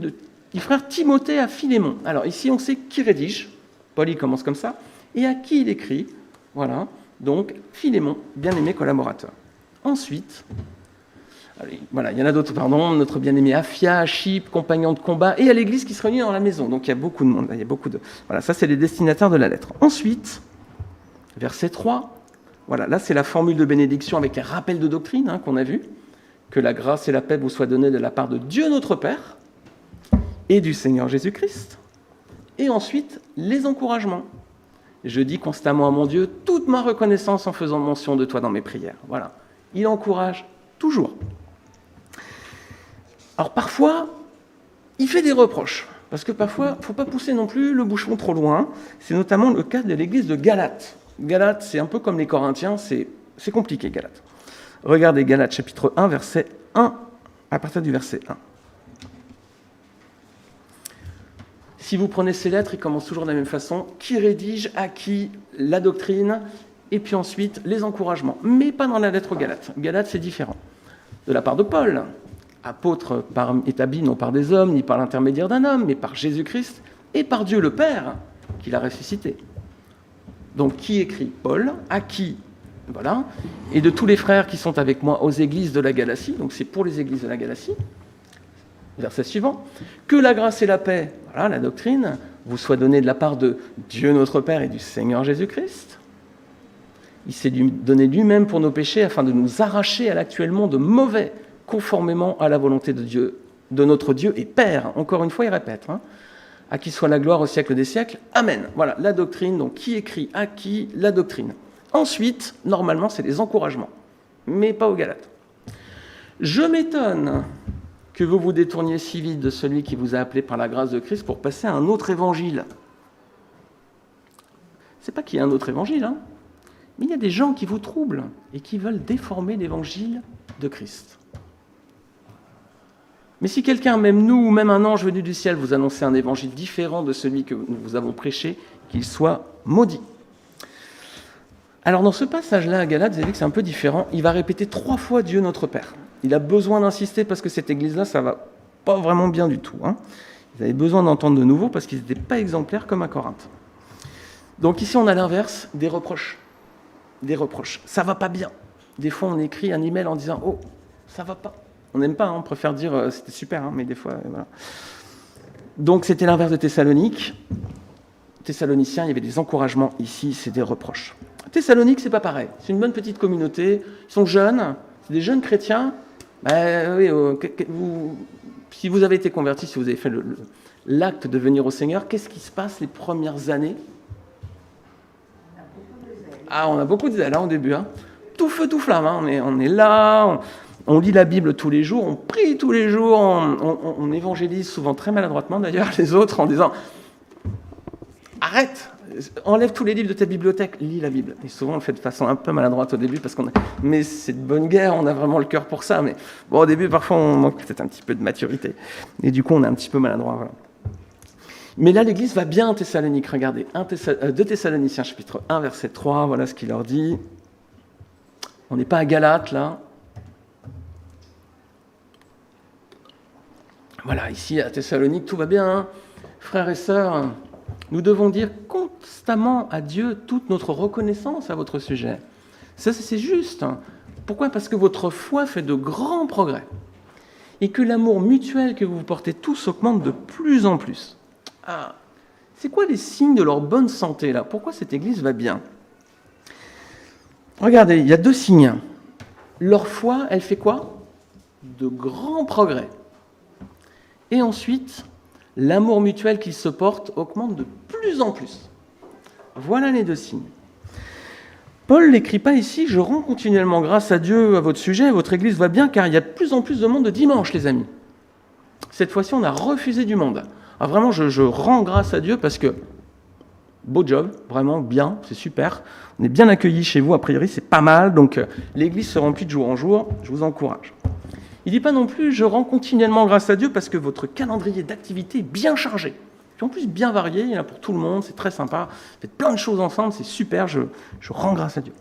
A: frère Timothée à Philémon. Alors ici, on sait qui rédige. Paul, il commence comme ça. Et à qui il écrit ? Voilà, donc Philémon, bien-aimé collaborateur. Ensuite, voilà, il y en a d'autres, notre bien-aimé Aphia, Archippe, compagnon de combat, et à l'église qui se réunit dans la maison. Donc il y a beaucoup de monde, il y a beaucoup de... Voilà, ça c'est les destinataires de la lettre. Ensuite, verset 3, voilà, là c'est la formule de bénédiction avec un rappel de doctrine qu'on a vu, que la grâce et la paix vous soient données de la part de Dieu notre Père et du Seigneur Jésus-Christ. Et ensuite, les encouragements. Je dis constamment à mon Dieu toute ma reconnaissance en faisant mention de toi dans mes prières. Voilà, il encourage toujours. Alors parfois, il fait des reproches, parce que parfois, il ne faut pas pousser non plus le bouchon trop loin. C'est notamment le cas de l'église de Galate. Galate, c'est un peu comme les Corinthiens, c'est compliqué, Galate. Regardez Galates, chapitre 1, verset 1, à partir du verset 1. Si vous prenez ces lettres, ils commencent toujours de la même façon. Qui rédige, à qui, la doctrine, et puis ensuite les encouragements. Mais pas dans la lettre aux Galates. Galates, c'est différent. De la part de Paul, apôtre établi non par des hommes, ni par l'intermédiaire d'un homme, mais par Jésus-Christ et par Dieu le Père, qui l'a ressuscité. Donc, qui écrit ? Paul, à qui ? Voilà. Et de tous les frères qui sont avec moi aux églises de la Galatie, donc c'est pour les églises de la Galatie. Verset suivant. Que la grâce et la paix, voilà la doctrine, vous soient données de la part de Dieu notre Père et du Seigneur Jésus-Christ. Il s'est donné lui-même pour nos péchés afin de nous arracher à l'actuel monde mauvais, conformément à la volonté de Dieu, de notre Dieu et Père. Encore une fois, il répète. À qui soit la gloire au siècle des siècles. Amen. Voilà, la doctrine. Donc, qui écrit à qui la doctrine. Ensuite, normalement, c'est des encouragements, mais pas aux Galates. Je m'étonne que vous vous détourniez si vite de celui qui vous a appelé par la grâce de Christ pour passer à un autre évangile. C'est pas qu'il y a un autre évangile, mais il y a des gens qui vous troublent et qui veulent déformer l'évangile de Christ. Mais si quelqu'un, même nous, ou même un ange venu du ciel, vous annonçait un évangile différent de celui que nous vous avons prêché, qu'il soit maudit. Alors dans ce passage-là à Galates, vous avez vu que c'est un peu différent. Il va répéter 3 fois Dieu notre Père. Il a besoin d'insister parce que cette église-là, ça va pas vraiment bien du tout. Ils avaient besoin d'entendre de nouveau parce qu'ils n'étaient pas exemplaires comme à Corinthe. Donc ici, on a l'inverse, des reproches. Des reproches. Ça va pas bien. Des fois, on écrit un email en disant « Oh, ça va pas ». On n'aime pas, on préfère dire « C'était super », mais des fois, voilà. Donc c'était l'inverse de Thessalonique. Thessaloniciens, il y avait des encouragements. Ici, c'est des reproches. Thessalonique, c'est pas pareil. C'est une bonne petite communauté. Ils sont jeunes. C'est des jeunes chrétiens. Oui, si vous avez été convertis, si vous avez fait l'acte de venir au Seigneur, qu'est-ce qui se passe les premières années ? On a beaucoup de zèle au début. Tout feu, tout flamme. On est là, on lit la Bible tous les jours, on prie tous les jours, on évangélise souvent très maladroitement d'ailleurs les autres en disant « Arrête, enlève tous les livres de ta bibliothèque, lis la Bible. Et souvent, on le fait de façon un peu maladroite au début, mais c'est de bonne guerre, on a vraiment le cœur pour ça. Mais bon, au début, parfois, on manque peut-être un petit peu de maturité. Et du coup, on est un petit peu maladroit. Voilà. Mais là, l'Église va bien en Thessalonique. Regardez, 2 Thessaloniciens, chapitre 1, verset 3, voilà ce qu'il leur dit. On n'est pas à Galates, là. Voilà, ici, à Thessalonique, tout va bien, hein. Frères et sœurs, nous devons dire constamment à Dieu toute notre reconnaissance à votre sujet. Ça, c'est juste. Pourquoi ? Parce que votre foi fait de grands progrès et que l'amour mutuel que vous vous portez tous augmente de plus en plus. Ah, c'est quoi les signes de leur bonne santé, là ? Pourquoi cette Église va bien ? Regardez, il y a 2 signes. Leur foi, elle fait quoi ? De grands progrès. Et ensuite, l'amour mutuel qu'ils se portent augmente de plus en plus. Voilà les 2 signes. Paul n'écrit pas ici « Je rends continuellement grâce à Dieu à votre sujet, votre Église va bien, car il y a de plus en plus de monde de dimanche, les amis. » Cette fois-ci, on a refusé du monde. Alors vraiment, je rends grâce à Dieu parce que, beau job, vraiment bien, c'est super. On est bien accueillis chez vous, a priori, c'est pas mal. Donc l'Église se remplit de jour en jour, je vous encourage. Il ne dit pas non plus « Je rends continuellement grâce à Dieu parce que votre calendrier d'activité est bien chargé. » Puis en plus, bien varié, il y en a pour tout le monde, c'est très sympa. Vous faites plein de choses ensemble, c'est super, je rends grâce à Dieu.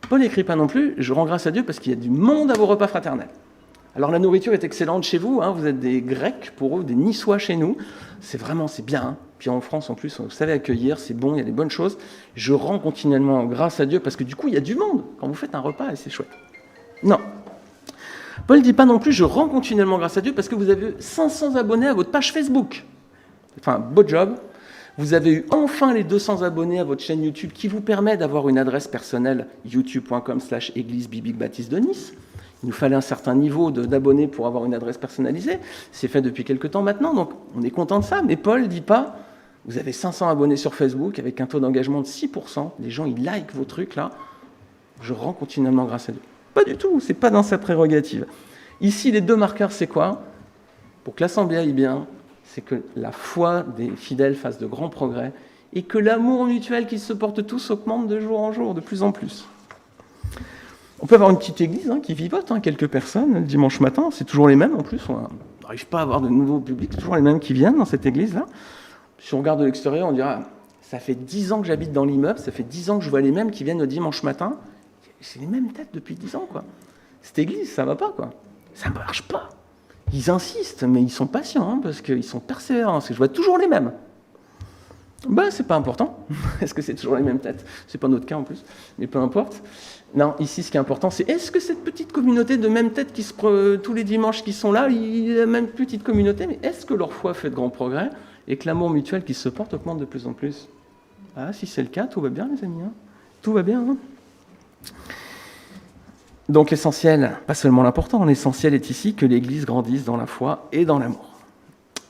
A: Paul n'écrit pas non plus « Je rends grâce à Dieu parce qu'il y a du monde à vos repas fraternels. » Alors la nourriture est excellente chez vous, hein, vous êtes des Grecs pour eux, des Niçois chez nous. C'est bien. Hein. Puis en France, en plus, vous savez accueillir, c'est bon, il y a des bonnes choses. Je rends continuellement grâce à Dieu parce que du coup, il y a du monde quand vous faites un repas et c'est chouette. Non. Paul ne dit pas non plus « Je rends continuellement grâce à Dieu parce que vous avez 500 abonnés à votre page Facebook. » Enfin, beau job. Vous avez eu enfin les 200 abonnés à votre chaîne YouTube qui vous permet d'avoir une adresse personnelle youtube.com/église biblique baptiste de Nice. Il nous fallait un certain niveau d'abonnés pour avoir une adresse personnalisée. C'est fait depuis quelques temps maintenant, donc on est content de ça. Mais Paul ne dit pas « Vous avez 500 abonnés sur Facebook avec un taux d'engagement de 6%. Les gens, ils likent vos trucs là. Je rends continuellement grâce à Dieu. » Pas du tout, c'est pas dans sa prérogative. Ici, les 2 marqueurs, c'est quoi ? Pour que l'Assemblée aille bien, c'est que la foi des fidèles fasse de grands progrès et que l'amour mutuel qu'ils se portent tous augmente de jour en jour, de plus en plus. On peut avoir une petite église qui vivote, quelques personnes, le dimanche matin, c'est toujours les mêmes en plus, on n'arrive pas à avoir de nouveaux publics, c'est toujours les mêmes qui viennent dans cette église-là. Si on regarde de l'extérieur, on dira, ça fait 10 ans que j'habite dans l'immeuble, ça fait 10 ans que je vois les mêmes qui viennent le dimanche matin, c'est les mêmes têtes depuis 10 ans, quoi. Cette église, ça va pas, quoi. Ça ne marche pas. Ils insistent, mais ils sont patients, parce qu'ils sont persévérants, parce que je vois toujours les mêmes. C'est pas important. Est-ce que c'est toujours les mêmes têtes ? C'est pas notre cas en plus, mais peu importe. Non, ici, ce qui est important, c'est est-ce que cette petite communauté de mêmes têtes qui tous les dimanches qui sont là, la même petite communauté, mais est-ce que leur foi fait de grands progrès et que l'amour mutuel qui se porte augmente de plus en plus ? Ah, si c'est le cas, tout va bien, les amis. Tout va bien. Donc l'essentiel, pas seulement l'important, l'essentiel est ici que l'Église grandisse dans la foi et dans l'amour.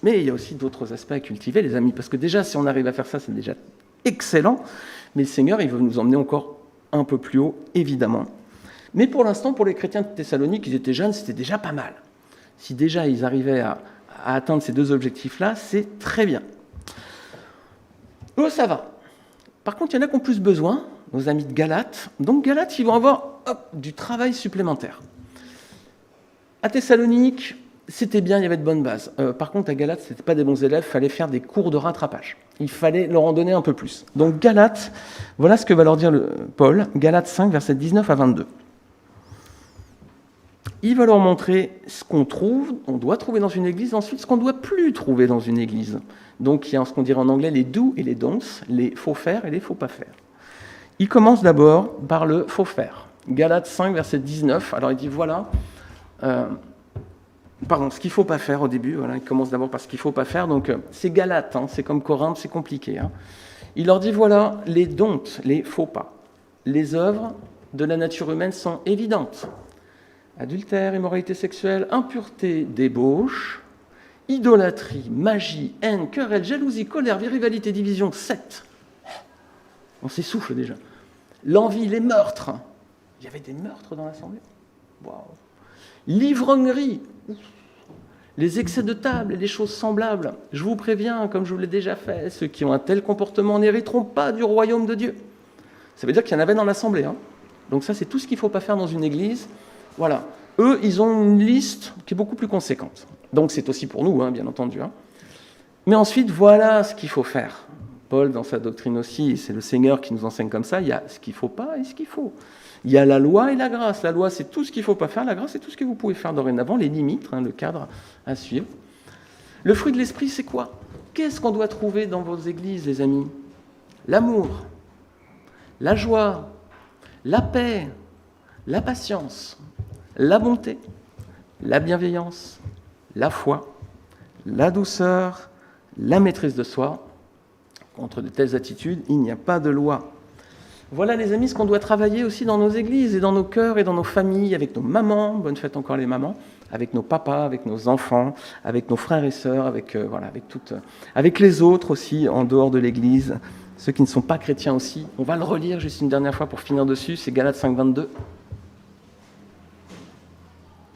A: Mais il y a aussi d'autres aspects à cultiver, les amis, parce que déjà, si on arrive à faire ça, c'est déjà excellent, mais le Seigneur, il veut nous emmener encore un peu plus haut, évidemment. Mais pour l'instant, pour les chrétiens de Thessalonique, ils étaient jeunes, c'était déjà pas mal. Si déjà ils arrivaient à atteindre ces 2 objectifs-là, c'est très bien. Ça va. Par contre, il y en a qui ont plus besoin, nos amis de Galates. Donc Galates, ils vont avoir du travail supplémentaire. À Thessalonique, c'était bien, il y avait de bonnes bases. Par contre, à Galates, ce n'étaient pas des bons élèves, il fallait faire des cours de rattrapage. Il fallait leur en donner un peu plus. Donc Galates, voilà ce que va leur dire Paul, Galates 5, versets 19 à 22. Il va leur montrer ce qu'on doit trouver dans une église, ensuite ce qu'on ne doit plus trouver dans une église. Donc il y a ce qu'on dirait en anglais les do et les don'ts, les faut faire et les faut pas faire. Il commence d'abord par le faut faire. Galates 5, verset 19. Alors il dit voilà, ce qu'il ne faut pas faire au début. Voilà, il commence d'abord par ce qu'il ne faut pas faire. Donc c'est Galates, c'est comme Corinthe, c'est compliqué. Il leur dit voilà, les don'ts, les faux pas. Les œuvres de la nature humaine sont évidentes. Adultère, immoralité sexuelle, impureté, débauche, idolâtrie, magie, haine, querelle, jalousie, colère, rivalité, division, 7. On s'essouffle déjà. L'envie, les meurtres. Il y avait des meurtres dans l'assemblée. Waouh. L'ivrognerie, Les excès de table et les choses semblables, je vous préviens, comme je vous l'ai déjà fait, ceux qui ont un tel comportement n'hériteront pas du royaume de Dieu. Ça veut dire qu'il y en avait dans l'assemblée. Hein. Donc ça, c'est tout ce qu'il ne faut pas faire dans une église. Voilà. Eux, ils ont une liste qui est beaucoup plus conséquente. Donc c'est aussi pour nous, hein, bien entendu. Hein. Mais ensuite, voilà ce qu'il faut faire. Paul, dans sa doctrine aussi, c'est le Seigneur qui nous enseigne comme ça, il y a ce qu'il ne faut pas et ce qu'il faut. Il y a la loi et la grâce. La loi, c'est tout ce qu'il ne faut pas faire. La grâce, c'est tout ce que vous pouvez faire dorénavant, les limites, hein, le cadre à suivre. Le fruit de l'esprit, c'est quoi? Qu'est-ce qu'on doit trouver dans vos églises, les amis? L'amour, la joie, la paix, la patience, la bonté, la bienveillance, la foi, la douceur, la maîtrise de soi. Contre de telles attitudes, il n'y a pas de loi. Voilà, les amis, ce qu'on doit travailler aussi dans nos églises et dans nos cœurs et dans nos familles, avec nos mamans, bonne fête encore les mamans, avec nos papas, avec nos enfants, avec nos frères et sœurs, avec les autres aussi, en dehors de l'église, ceux qui ne sont pas chrétiens aussi. On va le relire juste une dernière fois pour finir dessus, c'est Galates 5, 22.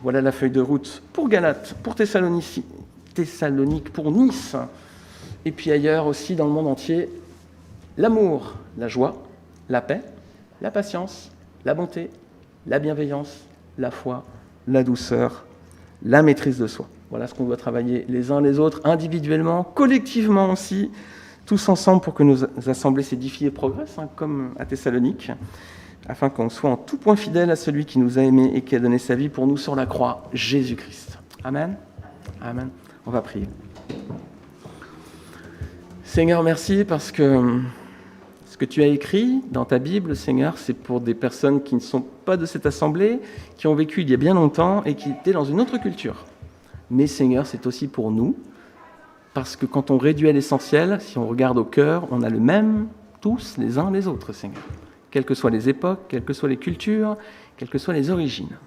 A: Voilà la feuille de route pour Galates, pour Thessalonique, pour Nice, et puis ailleurs aussi dans le monde entier. L'amour, la joie, la paix, la patience, la bonté, la bienveillance, la foi, la douceur, la maîtrise de soi. Voilà ce qu'on doit travailler les uns les autres, individuellement, collectivement aussi, tous ensemble pour que nos assemblées s'édifient et progressent, hein, comme à Thessalonique, afin qu'on soit en tout point fidèle à celui qui nous a aimés et qui a donné sa vie pour nous sur la croix, Jésus-Christ. Amen. Amen. On va prier. Seigneur, merci parce que ce que tu as écrit dans ta Bible, Seigneur, c'est pour des personnes qui ne sont pas de cette assemblée, qui ont vécu il y a bien longtemps et qui étaient dans une autre culture. Mais Seigneur, c'est aussi pour nous, parce que quand on réduit à l'essentiel, si on regarde au cœur, on a le même, tous les uns les autres, Seigneur. Quelles que soient les époques, quelles que soient les cultures, quelles que soient les origines.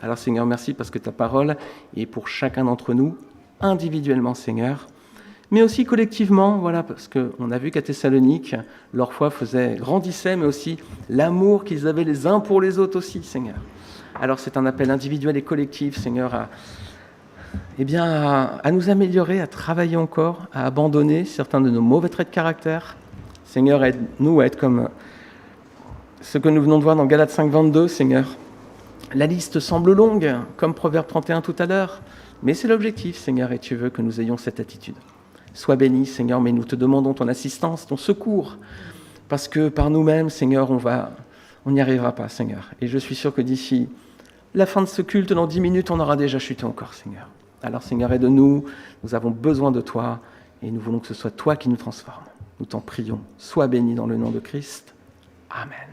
A: Alors Seigneur, merci parce que ta parole est pour chacun d'entre nous, individuellement, Seigneur, mais aussi collectivement, voilà, parce qu'on a vu qu'à Thessalonique, leur foi grandissait, mais aussi l'amour qu'ils avaient les uns pour les autres aussi, Seigneur. Alors c'est un appel individuel et collectif, Seigneur, à nous améliorer, à travailler encore, à abandonner certains de nos mauvais traits de caractère. Seigneur, aide-nous à être comme ce que nous venons de voir dans Galates 5, 22, Seigneur. La liste semble longue, comme Proverbe 31 tout à l'heure, mais c'est l'objectif, Seigneur, et tu veux que nous ayons cette attitude. Sois béni, Seigneur, mais nous te demandons ton assistance, ton secours, parce que par nous-mêmes, Seigneur, on n'y arrivera pas, Seigneur. Et je suis sûr que d'ici la fin de ce culte, dans 10 minutes, on aura déjà chuté encore, Seigneur. Alors, Seigneur, aide-nous, nous avons besoin de toi, et nous voulons que ce soit toi qui nous transforme. Nous t'en prions. Sois béni dans le nom de Christ. Amen.